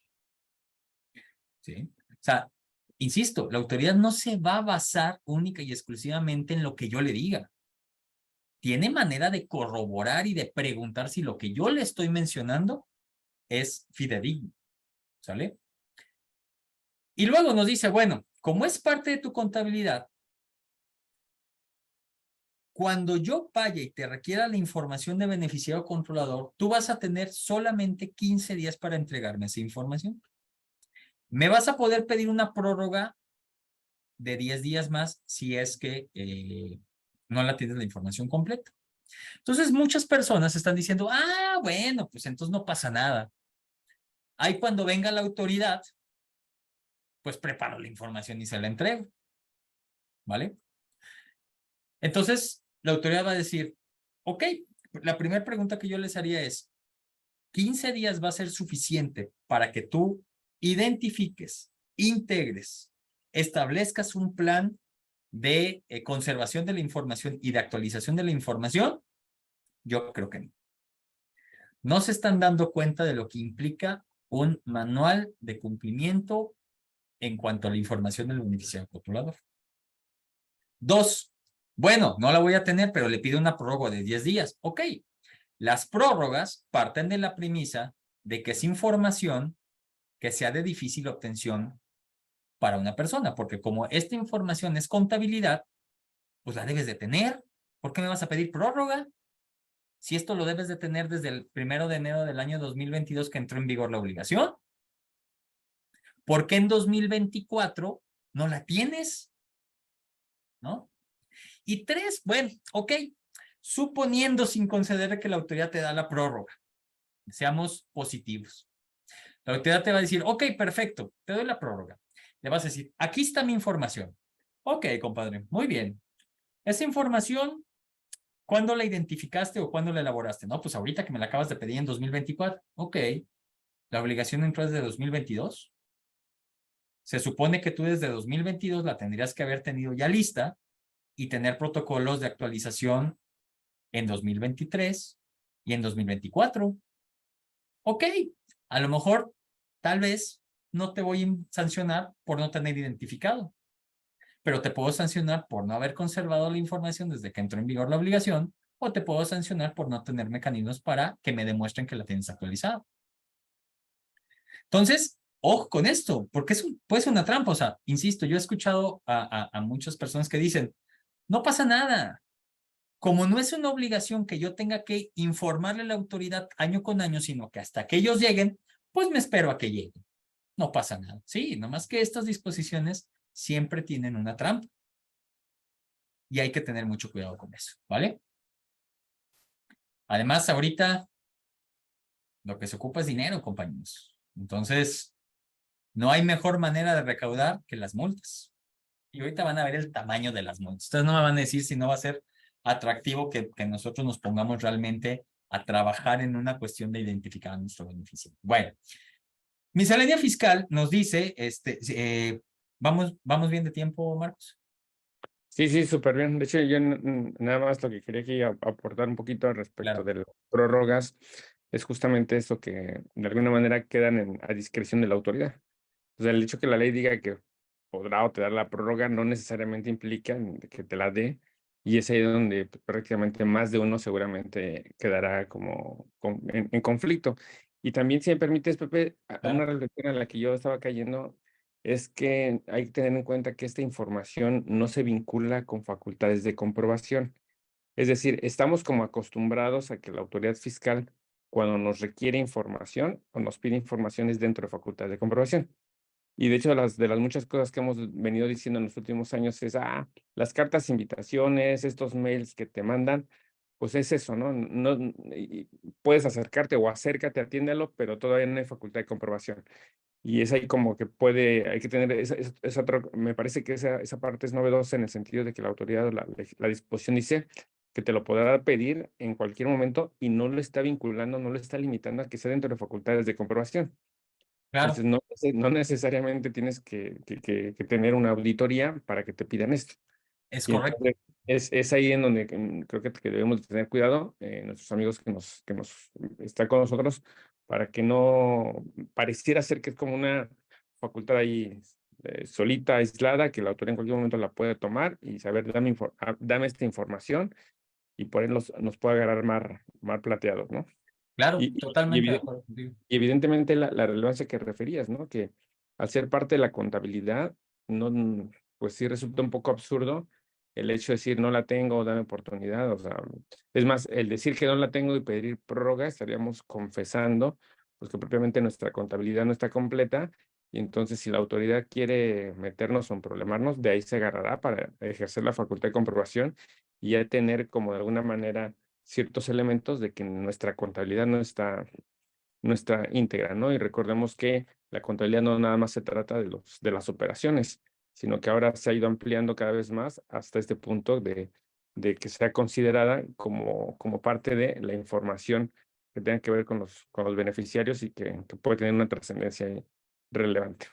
¿Sí? O sea, insisto, la autoridad no se va a basar única y exclusivamente en lo que yo le diga. Tiene manera de corroborar y de preguntar si lo que yo le estoy mencionando es fidedigno, ¿sale? Y luego nos dice, bueno, como es parte de tu contabilidad, cuando yo vaya y te requiera la información de beneficiario controlador, tú vas a tener solamente 15 días para entregarme esa información. Me vas a poder pedir una prórroga de 10 días más si es que no la tienes la información completa. Entonces, muchas personas están diciendo, ah, bueno, pues entonces no pasa nada. Ahí cuando venga la autoridad, pues preparo la información y se la entrego, ¿vale? Entonces, la autoridad va a decir, ok, la primera pregunta que yo les haría es, ¿15 días va a ser suficiente para que tú identifiques, integres, establezcas un plan de conservación de la información y de actualización de la información? Yo creo que no. No se están dando cuenta de lo que implica un manual de cumplimiento en cuanto a la información del beneficiario controlador. 2, bueno, no la voy a tener, pero le pido una prórroga de 10 días. Ok, las prórrogas parten de la premisa de que es información que sea de difícil obtención para una persona, porque como esta información es contabilidad, pues la debes de tener. ¿Por qué me vas a pedir prórroga? Si esto lo debes de tener desde el 1 de enero del año 2022 que entró en vigor la obligación. ¿Por qué en 2024 no la tienes? ¿No? Y 3, bueno, ok, suponiendo sin conceder que la autoridad te da la prórroga, seamos positivos. La autoridad te va a decir, ok, perfecto, te doy la prórroga. Le vas a decir, aquí está mi información. Ok, compadre, muy bien. Esa información, ¿cuándo la identificaste o cuándo la elaboraste? No, pues ahorita que me la acabas de pedir en 2024. Ok, la obligación entró desde 2022. Se supone que tú desde 2022 la tendrías que haber tenido ya lista y tener protocolos de actualización en 2023 y en 2024. Ok, a lo mejor, tal vez, no te voy a sancionar por no tener identificado, pero te puedo sancionar por no haber conservado la información desde que entró en vigor la obligación, o te puedo sancionar por no tener mecanismos para que me demuestren que la tienes actualizada. Entonces, ojo con esto, porque puede ser una trampa. O sea, insisto, yo he escuchado a muchas personas que dicen, no pasa nada. Como no es una obligación que yo tenga que informarle a la autoridad año con año, sino que hasta que ellos lleguen, pues me espero a que lleguen. No pasa nada. Sí, nomás que estas disposiciones siempre tienen una trampa. Y hay que tener mucho cuidado con eso, ¿vale? Además, ahorita lo que se ocupa es dinero, compañeros. Entonces, no hay mejor manera de recaudar que las multas. Y ahorita van a ver el tamaño de las multas. Ustedes no me van a decir si no va a ser atractivo que nosotros nos pongamos realmente a trabajar en una cuestión de identificar a nuestro beneficio. Bueno, miscelánea fiscal nos dice, ¿vamos bien de tiempo, Marcos? Sí, sí, súper bien. De hecho, yo nada más lo que quería aquí aportar un poquito al respecto Claro, de las prórrogas es justamente eso que de alguna manera quedan a discreción de la autoridad. O sea, el hecho que la ley diga que podrá o te da la prórroga no necesariamente implica que te la dé, y es ahí donde pues, prácticamente más de uno seguramente quedará como en conflicto. Y también, si me permites, Pepe, una claro. reflexión en la que yo estaba cayendo es que hay que tener en cuenta que esta información no se vincula con facultades de comprobación. Es decir, estamos como acostumbrados a que la autoridad fiscal, cuando nos requiere información o nos pide informaciones dentro de facultades de comprobación. Y de hecho, de las muchas cosas que hemos venido diciendo en los últimos años es, las cartas invitaciones, estos mails que te mandan, pues es eso, ¿no? Y puedes acercarte o acércate, atiéndelo, pero todavía no hay facultad de comprobación. Y es ahí como que hay que tener me parece que esa parte es novedosa en el sentido de que la autoridad, la disposición dice que te lo podrá pedir en cualquier momento y no lo está vinculando, no lo está limitando a que sea dentro de facultades de comprobación. Claro, Entonces, no necesariamente tienes que tener una auditoría para que te pidan esto. es Y correcto. entonces, es ahí en donde creo que debemos de tener cuidado, nuestros amigos que nos están con nosotros, para que no pareciera ser que es como una facultad ahí solita, aislada, que la autoridad en cualquier momento la puede tomar y saber, dame esta información y por ahí nos puede agarrar mar plateados, ¿no? Claro, Y, y, totalmente de evide- acuerdo contigo. y evidentemente la relevancia que referías, ¿no? Que al ser parte de la contabilidad, no, pues sí resulta un poco absurdo el hecho de decir no la tengo, dame oportunidad. O sea, es más, el decir que no la tengo y pedir prórroga, estaríamos confesando, pues que propiamente nuestra contabilidad no está completa. Y entonces, si la autoridad quiere meternos o problemarnos, de ahí se agarrará para ejercer la facultad de comprobación y ya tener como de alguna manera ciertos elementos de que nuestra contabilidad no está íntegra, ¿no? Y recordemos que la contabilidad no nada más se trata de las operaciones, sino que ahora se ha ido ampliando cada vez más hasta este punto de que sea considerada como parte de la información que tenga que ver con los beneficiarios y que puede tener una trascendencia ahí relevante.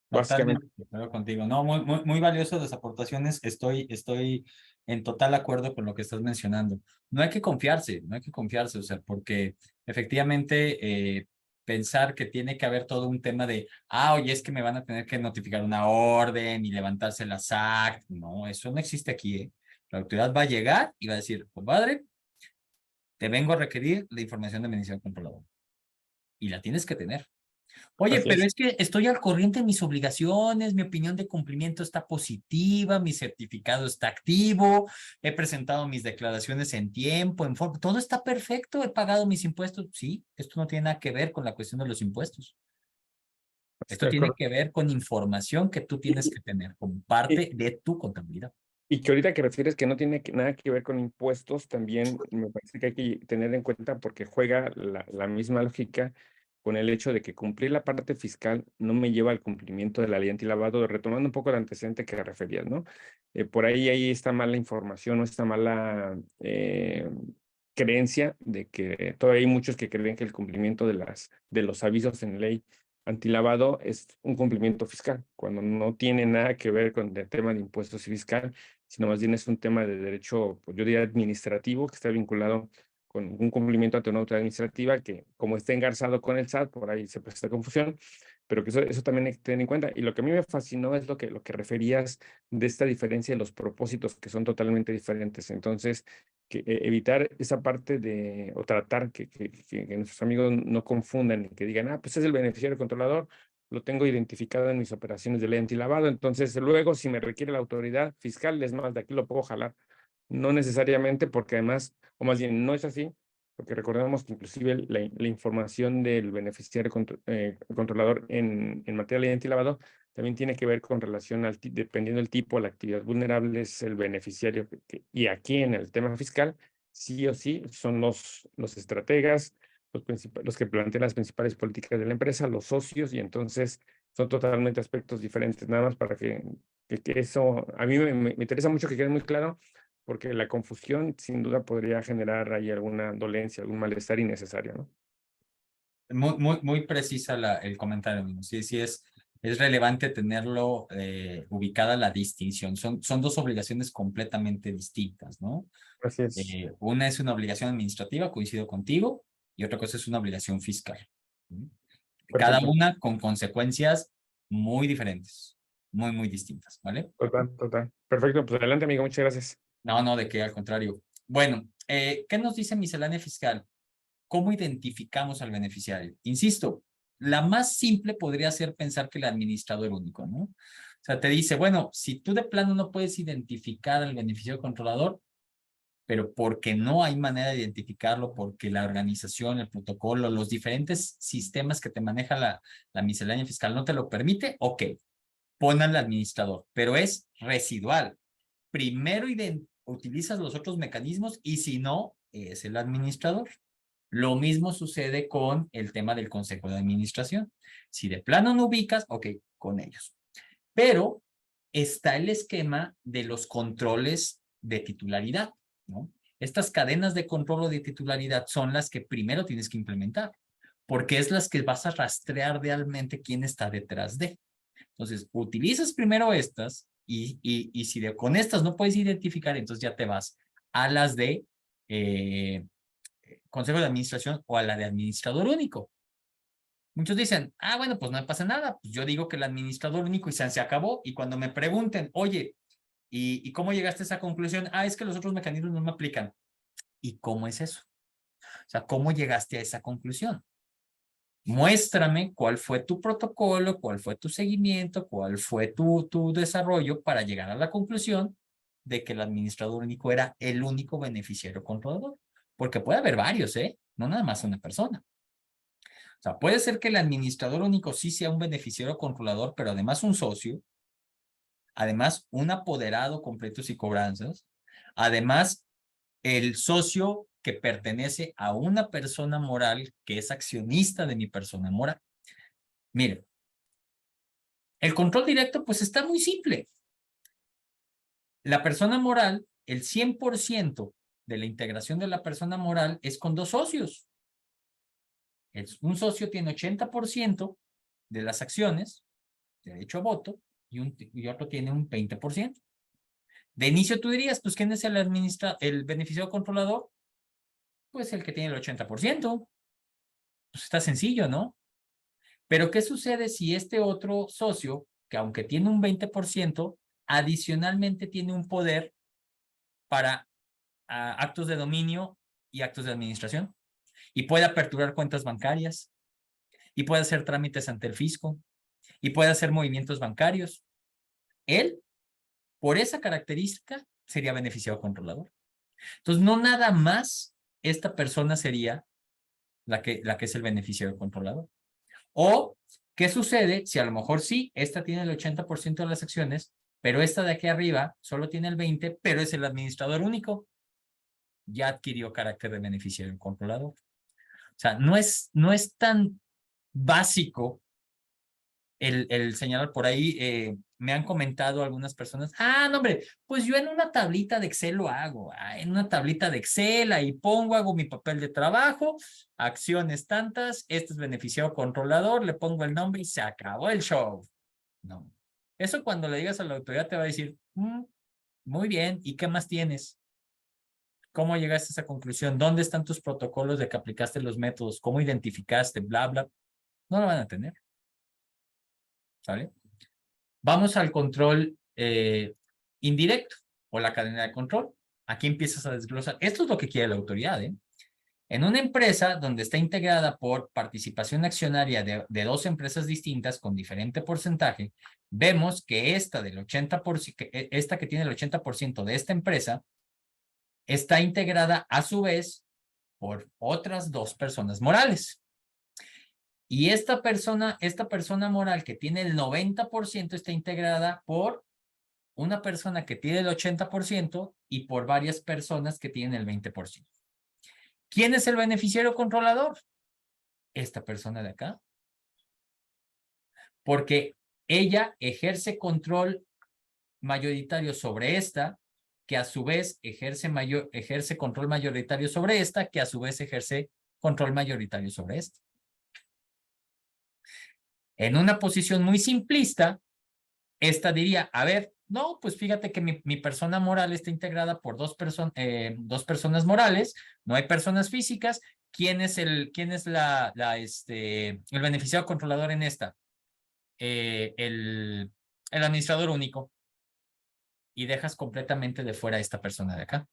Básicamente, Totalmente de acuerdo contigo. No, muy valioso las aportaciones. Estoy en total acuerdo con lo que estás mencionando. No hay que confiarse, no hay que confiarse, o sea, porque efectivamente pensar que tiene que haber todo un tema de, oye, es que me van a tener que notificar una orden y levantarse la SAC. No, eso no existe aquí, ¿eh? La autoridad va a llegar y va a decir, compadre, te vengo a requerir la información de medición controladora. Y la tienes que tener. Oye, así pero es. es que estoy al corriente de mis obligaciones, mi opinión de cumplimiento está positiva, mi certificado está activo, he presentado mis declaraciones en tiempo, en forma, todo está perfecto, he pagado mis impuestos. Sí, esto no tiene nada que ver con la cuestión de los impuestos. Esto Estoy de tiene acuerdo. que ver con información que tú tienes Y, que tener como y, parte de tu contabilidad. Y que ahorita que refieres que no tiene nada que ver con impuestos, también me parece que hay que tener en cuenta porque juega la misma lógica con el hecho de que cumplir la parte fiscal no me lleva al cumplimiento de la ley antilavado, retomando un poco el antecedente que referías, ¿no? Por ahí está mala información o está mala creencia de que todavía hay muchos que creen que el cumplimiento de los avisos en ley antilavado es un cumplimiento fiscal, cuando no tiene nada que ver con el tema de impuestos y fiscal, sino más bien es un tema de derecho, pues yo diría administrativo, que está vinculado con un cumplimiento ante una autoridad administrativa que, como está engarzado con el SAT, por ahí se presta confusión, pero que eso también hay que tener en cuenta. Y lo que a mí me fascinó es lo que referías de esta diferencia de los propósitos, que son totalmente diferentes. Entonces, evitar esa parte o tratar que nuestros amigos no confundan y que digan, pues es el beneficiario controlador, lo tengo identificado en mis operaciones de ley antilavado, entonces luego si me requiere la autoridad fiscal, es más, de aquí lo puedo jalar. No necesariamente, porque además, o más bien no es así, porque recordemos que inclusive la información del beneficiario controlador en materia de ley antilavado también tiene que ver con relación dependiendo del tipo, la actividad vulnerable es el beneficiario. Y aquí en el tema fiscal, sí o sí, son los estrategas, los que plantean las principales políticas de la empresa, los socios, y entonces son totalmente aspectos diferentes, nada más para que eso, a mí me interesa mucho que quede muy claro, porque la confusión sin duda podría generar ahí alguna dolencia, algún malestar innecesario, ¿no? Muy precisa el comentario, amigo. Sí, sí, es relevante tenerlo ubicada la distinción. Son dos obligaciones completamente distintas, ¿no? Así es. Una es una obligación administrativa, coincido contigo, y otra cosa es una obligación fiscal. ¿Sí? Cada Perfecto. una con consecuencias muy diferentes, muy distintas, ¿vale? Total, total. Perfecto, pues adelante, amigo, muchas gracias. No, no, de que al contrario. Bueno, ¿qué nos dice miscelánea fiscal? ¿Cómo identificamos al beneficiario? Insisto, la más simple podría ser pensar que el administrador único, ¿no? O sea, te dice, bueno, si tú de plano no puedes identificar al beneficiario controlador, pero porque no hay manera de identificarlo, porque la organización, el protocolo, los diferentes sistemas que te maneja la miscelánea fiscal no te lo permite, ok, pon al administrador, pero es residual. Primero utilizas los otros mecanismos y si no, es el administrador. Lo mismo sucede con el tema del consejo de administración. Si de plano no ubicas, ok, con ellos. Pero está el esquema de los controles de titularidad, ¿no? Estas cadenas de control o de titularidad son las que primero tienes que implementar, porque es las que vas a rastrear realmente quién está detrás de. Entonces, utilizas primero estas y si con estas no puedes identificar, entonces ya te vas a las de consejo de administración o a la de administrador único. Muchos dicen, ah, bueno, pues no pasa nada. Pues yo digo que el administrador único y se acabó. Y cuando me pregunten, oye, ¿y cómo llegaste a esa conclusión? Ah, es que los otros mecanismos no me aplican. ¿Y cómo es eso? O sea, ¿cómo llegaste a esa conclusión? Muéstrame cuál fue tu protocolo, cuál fue tu seguimiento, cuál fue tu desarrollo para llegar a la conclusión de que el administrador único era el único beneficiario controlador. Porque puede haber varios, ¿eh? No nada más una persona. O sea, puede ser que el administrador único sí sea un beneficiario controlador, pero además un socio, además un apoderado con pleitos y cobranzas, además el socio que pertenece a una persona moral que es accionista de mi persona moral. Mire, el control directo pues está muy simple. La persona moral, el 100% de la integración de la persona moral es con dos socios. Un socio tiene 80% de las acciones, derecho a voto, y otro tiene un 20%. De inicio tú dirías, pues ¿quién es el beneficiario controlador? Pues el que tiene el 80%. Pues está sencillo, ¿no? Pero ¿qué sucede si este otro socio, que aunque tiene un 20%, adicionalmente tiene un poder para actos de dominio y actos de administración? Y puede aperturar cuentas bancarias, y puede hacer trámites ante el fisco, y puede hacer movimientos bancarios. Él, por esa característica, sería beneficiado controlador. Entonces, no nada más esta persona sería la que es el beneficiario controlador. O, ¿qué sucede si a lo mejor sí, esta tiene el 80% de las acciones, pero esta de aquí arriba solo tiene el 20%, pero es el administrador único? Ya adquirió carácter de beneficiario controlador. O sea, no es tan básico el señalar por ahí. Me han comentado algunas personas, no hombre, pues yo en una tablita de Excel lo hago, en una tablita de Excel ahí pongo, hago mi papel de trabajo, acciones tantas, este es beneficiario controlador, le pongo el nombre y se acabó el show. No, eso cuando le digas a la autoridad te va a decir, muy bien, ¿y qué más tienes? ¿Cómo llegaste a esa conclusión? ¿Dónde están tus protocolos de que aplicaste los métodos? ¿Cómo identificaste? Bla, bla. No lo van a tener. ¿Sale? Vamos al control indirecto o la cadena de control. Aquí empiezas a desglosar. Esto es lo que quiere la autoridad, ¿eh? En una empresa donde está integrada por participación accionaria de dos empresas distintas con diferente porcentaje, vemos que esta del 80%, esta que tiene el 80% de esta empresa, está integrada a su vez por otras dos personas morales. Y esta persona moral que tiene el 90% está integrada por una persona que tiene el 80% y por varias personas que tienen el 20%. ¿Quién es el beneficiario controlador? Esta persona de acá. Porque ella ejerce control mayoritario sobre esta, que a su vez ejerce control mayoritario sobre esta, que a su vez ejerce control mayoritario sobre esta. En una posición muy simplista, esta diría, a ver, no, pues fíjate que mi persona moral está integrada por dos personas morales, no hay personas físicas. ¿Quién es el beneficiario controlador en esta? El administrador único. Y dejas completamente de fuera a esta persona de acá.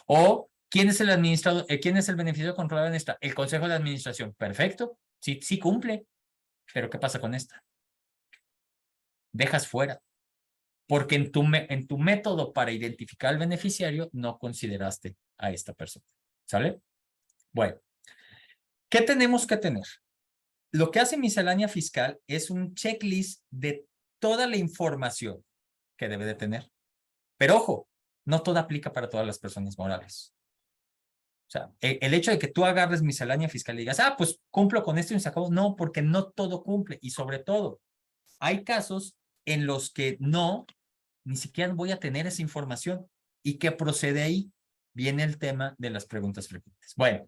O, ¿quién es el administrador? ¿Quién es el beneficiario controlador en esta? El consejo de administración. Perfecto, sí cumple. Pero ¿qué pasa con esta? Dejas fuera. Porque en tu método para identificar al beneficiario no consideraste a esta persona. ¿Sale? Bueno, ¿qué tenemos que tener? Lo que hace miscelánea fiscal es un checklist de toda la información que debe de tener. Pero ojo, no toda aplica para todas las personas morales. O sea, el hecho de que tú agarres miscelánea fiscal y digas, pues cumplo con esto y se acabó. No, porque no todo cumple. Y sobre todo, hay casos en los que ni siquiera voy a tener esa información. ¿Y qué procede ahí? Viene el tema de las preguntas frecuentes. Bueno,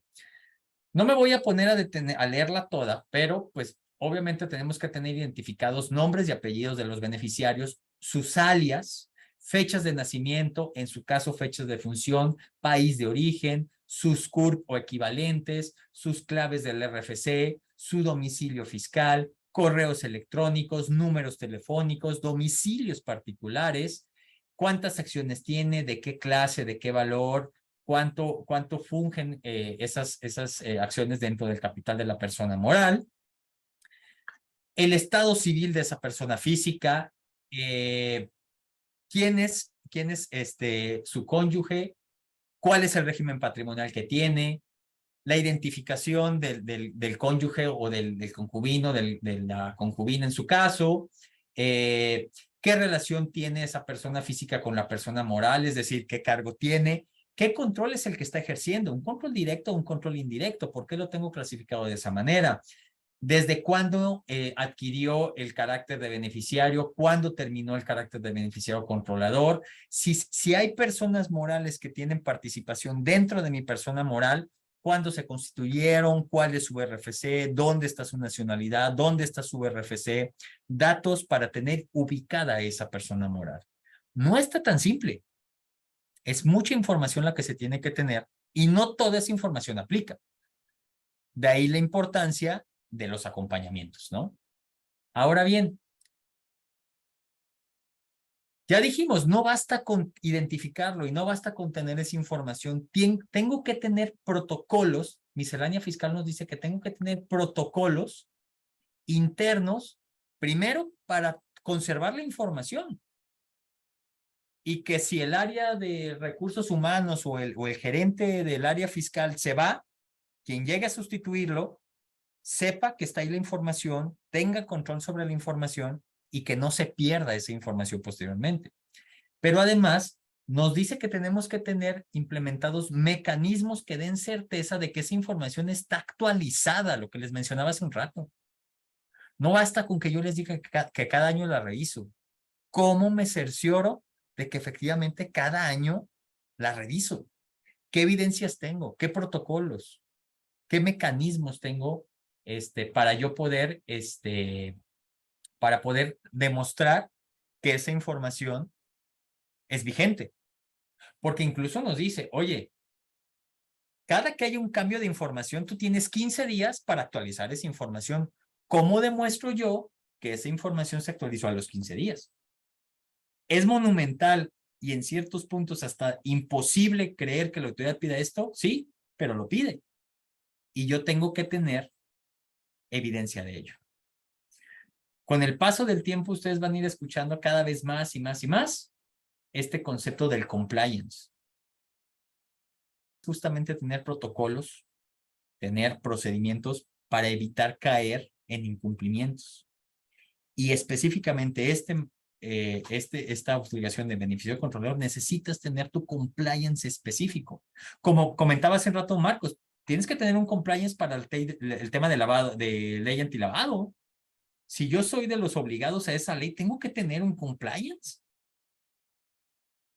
no me voy a poner a leerla toda, pero pues obviamente tenemos que tener identificados nombres y apellidos de los beneficiarios, sus alias, fechas de nacimiento, en su caso fechas de función, país de origen, sus CURP o equivalentes, sus claves del RFC, su domicilio fiscal, correos electrónicos, números telefónicos, domicilios particulares, cuántas acciones tiene, de qué clase, de qué valor, cuánto fungen esas acciones dentro del capital de la persona moral, el estado civil de esa persona física, quién es su cónyuge, cuál es el régimen patrimonial que tiene, la identificación del cónyuge o del concubino, de la concubina en su caso, qué relación tiene esa persona física con la persona moral, es decir, qué cargo tiene, qué control es el que está ejerciendo, un control directo o un control indirecto, ¿por qué lo tengo clasificado de esa manera? ¿Desde cuándo adquirió el carácter de beneficiario? ¿Cuándo terminó el carácter de beneficiario controlador? Si hay personas morales que tienen participación dentro de mi persona moral, ¿cuándo se constituyeron? ¿Cuál es su RFC? ¿Dónde está su nacionalidad? ¿Dónde está su RFC? Datos para tener ubicada a esa persona moral. No está tan simple. Es mucha información la que se tiene que tener y no toda esa información aplica. De ahí la importancia de los acompañamientos, ¿no? Ahora bien, ya dijimos, no basta con identificarlo y no basta con tener esa información. Tengo que tener protocolos. Miscelánea Fiscal nos dice que tengo que tener protocolos internos, primero para conservar la información. Y que si el área de recursos humanos o el gerente del área fiscal se va, quien llegue a sustituirlo, sepa que está ahí la información, tenga control sobre la información y que no se pierda esa información posteriormente. Pero además, nos dice que tenemos que tener implementados mecanismos que den certeza de que esa información está actualizada, lo que les mencionaba hace un rato. No basta con que yo les diga que cada año la reviso. ¿Cómo me cercioro de que efectivamente cada año la reviso? ¿Qué evidencias tengo? ¿Qué protocolos? ¿Qué mecanismos tengo para yo poder, para poder demostrar que esa información es vigente? Porque incluso nos dice, oye, cada que hay un cambio de información, tú tienes 15 días para actualizar esa información. ¿Cómo demuestro yo que esa información se actualizó a los 15 días? ¿Es monumental y en ciertos puntos hasta imposible creer que la autoridad pida esto? Sí, pero lo pide. Y yo tengo que tener evidencia de ello. Con el paso del tiempo, ustedes van a ir escuchando cada vez más y más y más este concepto del compliance. Justamente tener protocolos, tener procedimientos para evitar caer en incumplimientos. Y específicamente esta obligación de beneficio controlador, necesitas tener tu compliance específico. Como comentaba hace un rato Marcos, tienes que tener un compliance para el tema de lavado, de ley antilavado. Si yo soy de los obligados a esa ley, tengo que tener un compliance.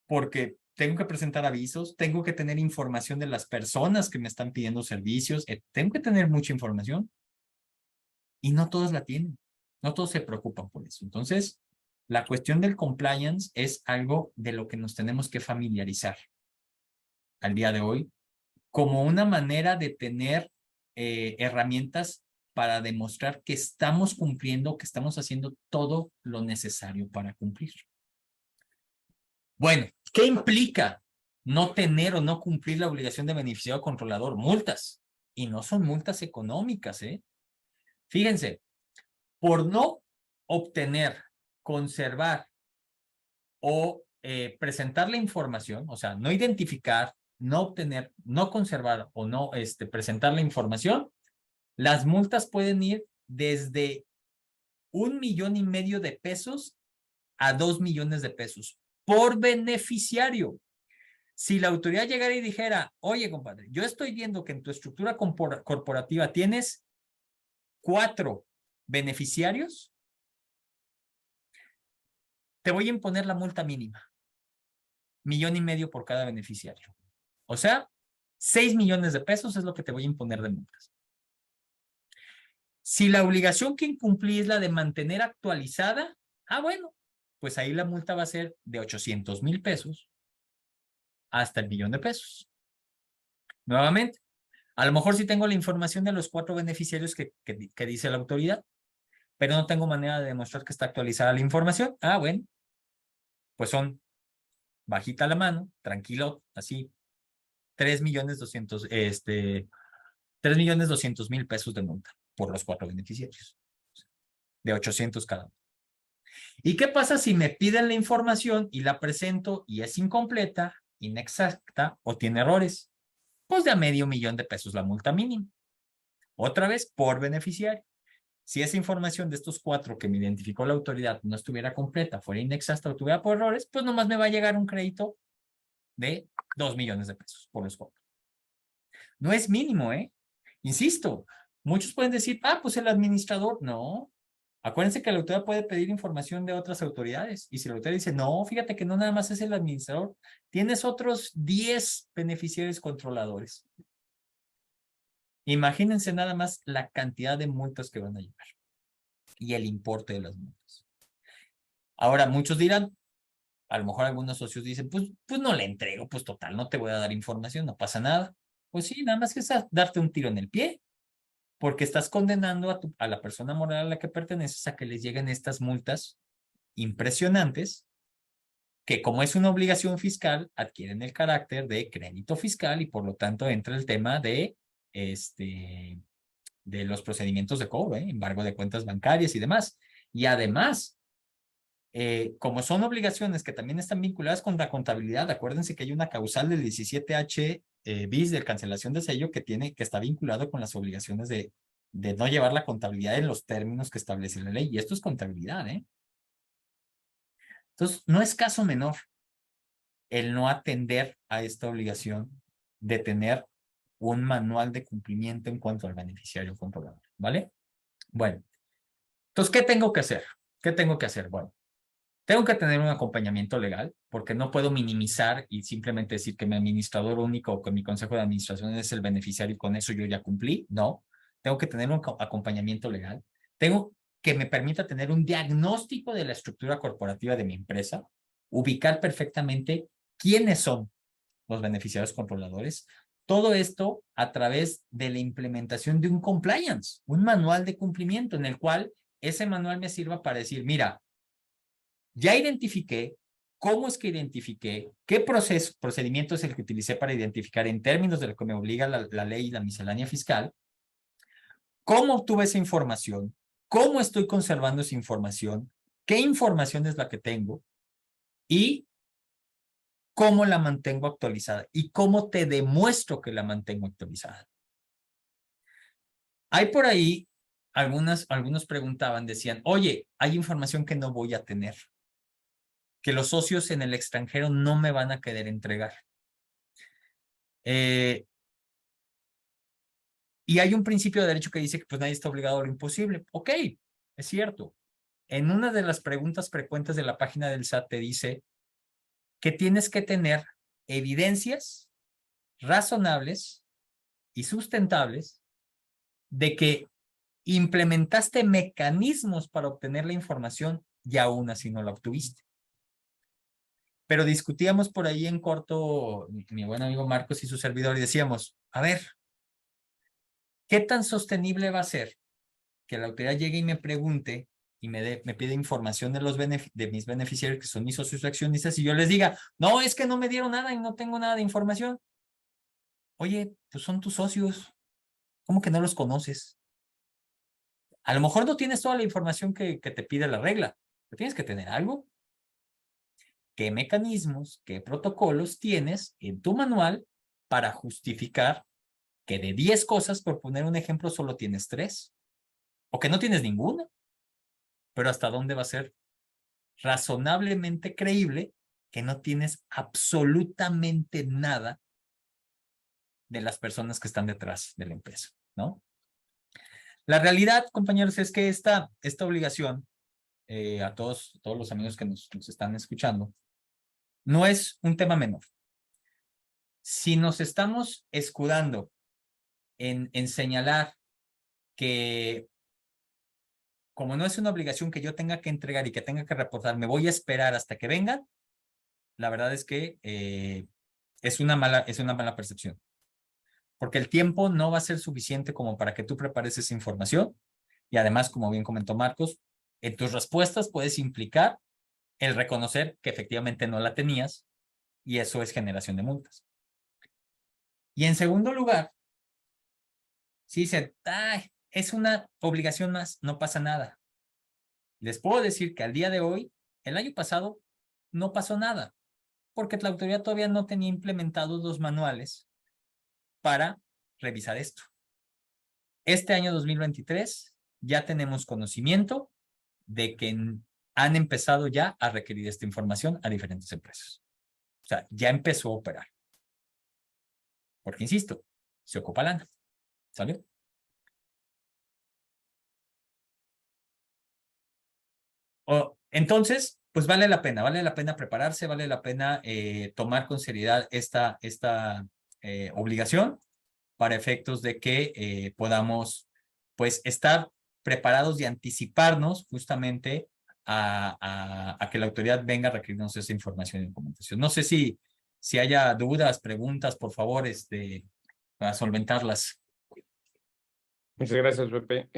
Porque tengo que presentar avisos, tengo que tener información de las personas que me están pidiendo servicios, tengo que tener mucha información. Y no todos la tienen, no todos se preocupan por eso. Entonces, la cuestión del compliance es algo de lo que nos tenemos que familiarizar al día de hoy, como una manera de tener herramientas para demostrar que estamos cumpliendo, que estamos haciendo todo lo necesario para cumplir. Bueno, ¿qué implica no tener o no cumplir la obligación de beneficiario controlador? Multas. Y no son multas económicas, ¿eh? Fíjense, por no obtener, conservar o presentar la información, o sea, no identificar, no obtener, no conservar o no presentar la información, las multas pueden ir desde 1,5 millones de pesos a 2 millones de pesos por beneficiario. Si la autoridad llegara y dijera, oye, compadre, yo estoy viendo que en tu estructura corporativa tienes 4 beneficiarios, te voy a imponer la multa mínima. 1,5 millones por cada beneficiario. O sea, 6 millones de pesos es lo que te voy a imponer de multas. Si la obligación que incumplí es la de mantener actualizada, bueno, pues ahí la multa va a ser de 800,000 pesos hasta el 1,000,000 de pesos. Nuevamente, A lo mejor sí tengo la información de los 4 beneficiarios que dice la autoridad, pero no tengo manera de demostrar que está actualizada la información. Ah, bueno, pues son bajita la mano, tranquilo, así, 3,200,000 pesos de multa por los 4 beneficiarios, de 800 cada uno. ¿Y qué pasa si me piden la información y la presento y es incompleta, inexacta o tiene errores? Pues de a $500,000 la multa mínima. Otra vez por beneficiario. Si esa información de estos 4 que me identificó la autoridad no estuviera completa, fuera inexacta o tuviera por errores, pues nomás me va a llegar un crédito de $2,000,000 por los 4. No es mínimo, ¿eh? Insisto, muchos pueden decir, pues el administrador. No. Acuérdense que la autoridad puede pedir información de otras autoridades. Y si la autoridad dice, no, fíjate que no nada más es el administrador, tienes otros 10 beneficiarios controladores. Imagínense nada más la cantidad de multas que van a llevar y el importe de las multas. Ahora, muchos dirán, a lo mejor algunos socios dicen, pues no le entrego, pues total, no te voy a dar información, no pasa nada. Pues sí, nada más que es darte un tiro en el pie, porque estás condenando a la persona moral a la que perteneces a que les lleguen estas multas impresionantes, que como es una obligación fiscal, adquieren el carácter de crédito fiscal y por lo tanto entra el tema de los procedimientos de cobro, embargo de cuentas bancarias y demás. Y además, como son obligaciones que también están vinculadas con la contabilidad, acuérdense que hay una causal del 17H bis de cancelación de sello que está vinculado con las obligaciones de no llevar la contabilidad en los términos que establece la ley. Y esto es contabilidad, ¿eh? Entonces, no es caso menor el no atender a esta obligación de tener un manual de cumplimiento en cuanto al beneficiario controlador, ¿vale? Bueno, entonces, ¿qué tengo que hacer? ¿Qué tengo que hacer? Bueno, tengo que tener un acompañamiento legal porque no puedo minimizar y simplemente decir que mi administrador único o que mi consejo de administración es el beneficiario y con eso yo ya cumplí. No, tengo que tener un acompañamiento legal. Tengo que me permita tener un diagnóstico de la estructura corporativa de mi empresa, ubicar perfectamente quiénes son los beneficiarios controladores. Todo esto a través de la implementación de un compliance, un manual de cumplimiento en el cual ese manual me sirva para decir, mira, ya identifiqué cómo es que identifiqué, qué procedimiento es el que utilicé para identificar en términos de lo que me obliga la ley y la miscelánea fiscal, cómo obtuve esa información, cómo estoy conservando esa información, qué información es la que tengo y cómo la mantengo actualizada y cómo te demuestro que la mantengo actualizada. Hay por ahí, algunos preguntaban, decían, oye, hay información que no voy a tener, que los socios en el extranjero no me van a querer entregar. Y hay un principio de derecho que dice que pues nadie está obligado a lo imposible. Ok, es cierto. En una de las preguntas frecuentes de la página del SAT te dice que tienes que tener evidencias razonables y sustentables de que implementaste mecanismos para obtener la información y aún así no la obtuviste. Pero discutíamos por ahí en corto, mi buen amigo Marcos y su servidor, y decíamos, a ver, ¿qué tan sostenible va a ser que la autoridad llegue y me pregunte y me pide información de mis beneficiarios, que son mis socios o accionistas, y yo les diga, no, es que no me dieron nada y no tengo nada de información? Oye, pues son tus socios, ¿cómo que no los conoces? A lo mejor no tienes toda la información que te pide la regla, pero tienes que tener algo. ¿Qué mecanismos, qué protocolos tienes en tu manual para justificar que de 10 cosas, por poner un ejemplo, solo tienes 3? O que no tienes ninguna. Pero ¿hasta dónde va a ser razonablemente creíble que no tienes absolutamente nada de las personas que están detrás de la empresa, ¿no? La realidad, compañeros, es que esta obligación, a todos los amigos que nos están escuchando, no es un tema menor. Si nos estamos escudando en señalar que como no es una obligación que yo tenga que entregar y que tenga que reportar, me voy a esperar hasta que vengan, la verdad es que es una mala percepción. porque el tiempo no va a ser suficiente como para que tú prepares esa información. Y además, como bien comentó Marcos, en tus respuestas puedes implicar el reconocer que efectivamente no la tenías y eso es generación de multas. Y en segundo lugar, si dicen, ay, es una obligación más, no pasa nada. Les puedo decir que al día de hoy, el año pasado, no pasó nada, porque la autoridad todavía no tenía implementados los manuales para revisar esto. Este año 2023 ya tenemos conocimiento de que han empezado ya a requerir esta información a diferentes empresas. O sea, ya empezó a operar. Porque, insisto, se ocupa lana. ¿Sale? Entonces, pues vale la pena prepararse, vale la pena tomar con seriedad esta obligación para efectos de que podamos pues estar preparados y anticiparnos justamente a que la autoridad venga a requerirnos esa información y documentación. No sé si haya dudas, preguntas, por favor, para solventarlas. Muchas gracias, Pepe.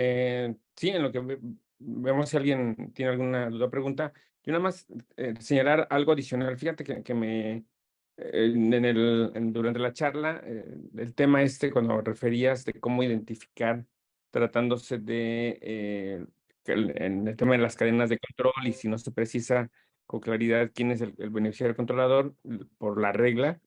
Sí, en lo que vemos si alguien tiene alguna duda o pregunta, yo nada más señalar algo adicional. Fíjate que durante la charla, el tema cuando referías de cómo identificar, tratándose de en el tema de las cadenas de control y si no se precisa con claridad quién es el beneficiario controlador, por la regla,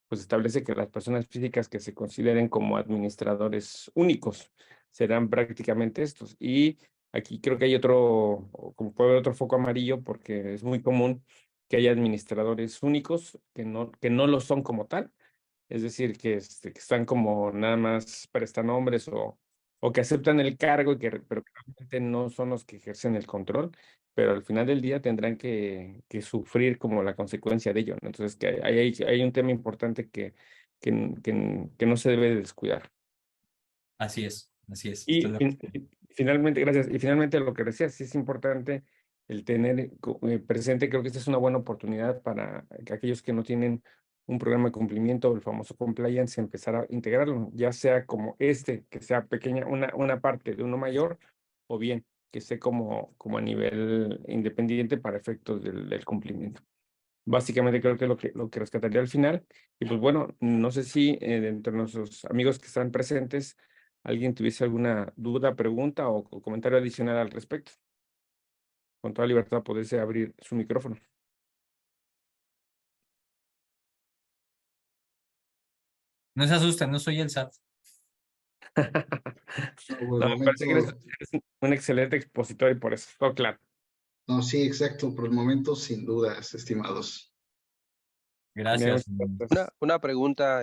pues establece que las personas físicas que se consideren como administradores únicos serán prácticamente estos. Y aquí creo que hay otro, como puede haber otro foco amarillo, porque es muy común que haya administradores únicos que no lo son como tal. Es decir, que están como nada más prestanombres o que aceptan el cargo, pero que realmente no son los que ejercen el control, pero al final del día tendrán que sufrir como la consecuencia de ello, ¿no? Entonces, que hay un tema importante que no se debe de descuidar. Así es, así es. Y finalmente, gracias. Y finalmente lo que decías, sí es importante el tener presente, creo que esta es una buena oportunidad para que aquellos que no tienen un programa de cumplimiento o el famoso compliance, empezar a integrarlo, ya sea como que sea pequeña, una parte de uno mayor, o bien que esté como a nivel independiente para efectos del cumplimiento. Básicamente creo que es lo que rescataría al final. Y pues bueno, no sé si de entre nuestros amigos que están presentes, alguien tuviese alguna duda, pregunta o comentario adicional al respecto. Con toda libertad poderse abrir su micrófono. No se asusten, no soy el SAT. Por No, el me parece que momento, eres un excelente expositor y por eso, todo claro. no, sí, exacto, por el momento, sin dudas, estimados. Genial, Gracias. muchas gracias. Una pregunta,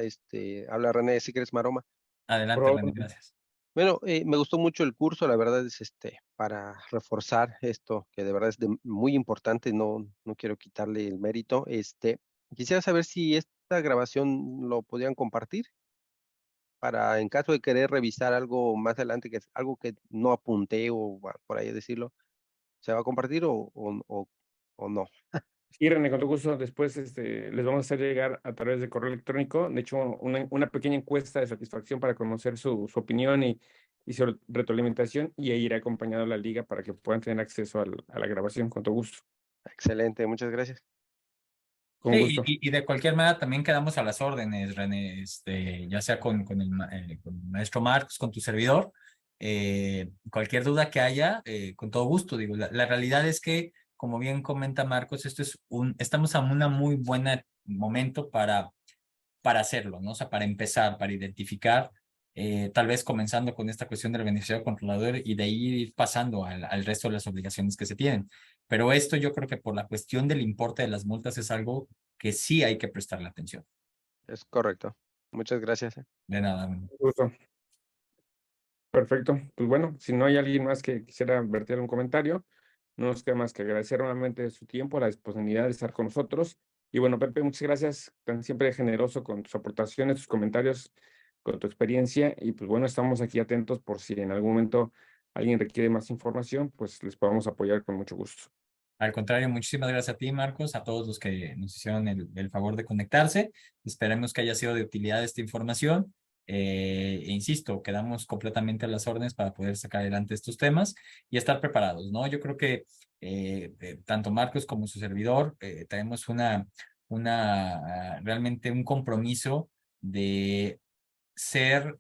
habla René, si quieres Maroma. Adelante, Por René, favor. gracias. Bueno, me gustó mucho el curso, la verdad es para reforzar esto, que de verdad es muy importante, no quiero quitarle el mérito. Quisiera saber si esta grabación lo podrían compartir para en caso de querer revisar algo más adelante, que es algo que no apunté o por ahí decirlo, ¿se va a compartir o no? Sí, René, con todo gusto. Después les vamos a hacer llegar a través de correo electrónico, de hecho, una pequeña encuesta de satisfacción para conocer su opinión y su retroalimentación, y ahí irá acompañado la liga para que puedan tener acceso a la grabación con todo gusto. Excelente, muchas gracias. Con Sí, gusto. y de cualquier manera también quedamos a las órdenes, René, ya sea con con el maestro Marcos, con tu servidor, cualquier duda que haya, con todo gusto. Digo, la realidad es que, como bien comenta Marcos, estamos en un muy buen momento para hacerlo, ¿no? O sea, para empezar, para identificar, tal vez comenzando con esta cuestión del beneficiario controlador y de ahí ir pasando al resto de las obligaciones que se tienen. Pero esto yo creo que por la cuestión del importe de las multas es algo que sí hay que prestarle atención. Es correcto. Muchas gracias. De nada. Con gusto. Perfecto. Pues bueno, si no hay alguien más que quisiera verter un comentario, no nos queda más que agradecer nuevamente su tiempo, la disponibilidad de estar con nosotros. Y bueno, Pepe, muchas gracias, tan siempre generoso con tus aportaciones, tus comentarios, con tu experiencia. Y pues bueno, estamos aquí atentos por si en algún momento alguien requiere más información, pues les podemos apoyar con mucho gusto. Al contrario, muchísimas gracias a ti, Marcos, a todos los que nos hicieron el favor de conectarse. Esperemos que haya sido de utilidad esta información E insisto, quedamos completamente a las órdenes para poder sacar adelante estos temas y estar preparados, ¿no? Yo creo que tanto Marcos como su servidor tenemos realmente un compromiso de ser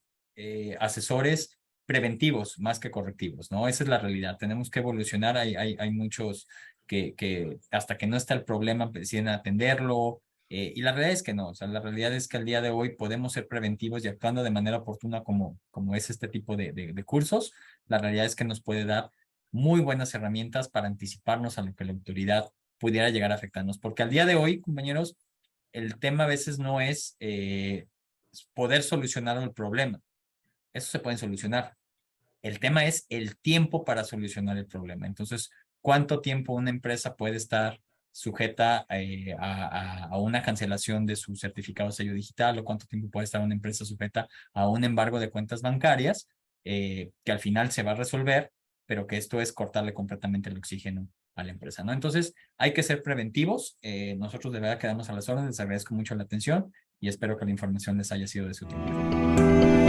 asesores preventivos más que correctivos, ¿no? Esa es la realidad. Tenemos que evolucionar. Hay muchos que hasta que no está el problema deciden atenderlo. Y la realidad es que no. O sea, la realidad es que al día de hoy podemos ser preventivos y actuando de manera oportuna como es este tipo de cursos. La realidad es que nos puede dar muy buenas herramientas para anticiparnos a lo que la autoridad pudiera llegar a afectarnos. Porque al día de hoy, compañeros, el tema a veces no es poder solucionar el problema. Eso se puede solucionar. El tema es el tiempo para solucionar el problema. Entonces, ¿cuánto tiempo una empresa puede estar sujeta a una cancelación de su certificado de sello digital, o cuánto tiempo puede estar una empresa sujeta a un embargo de cuentas bancarias que al final se va a resolver, pero que esto es cortarle completamente el oxígeno a la empresa, ¿no? Entonces, hay que ser preventivos. Nosotros de verdad quedamos a las órdenes. Les agradezco mucho la atención y espero que la información les haya sido de su utilidad.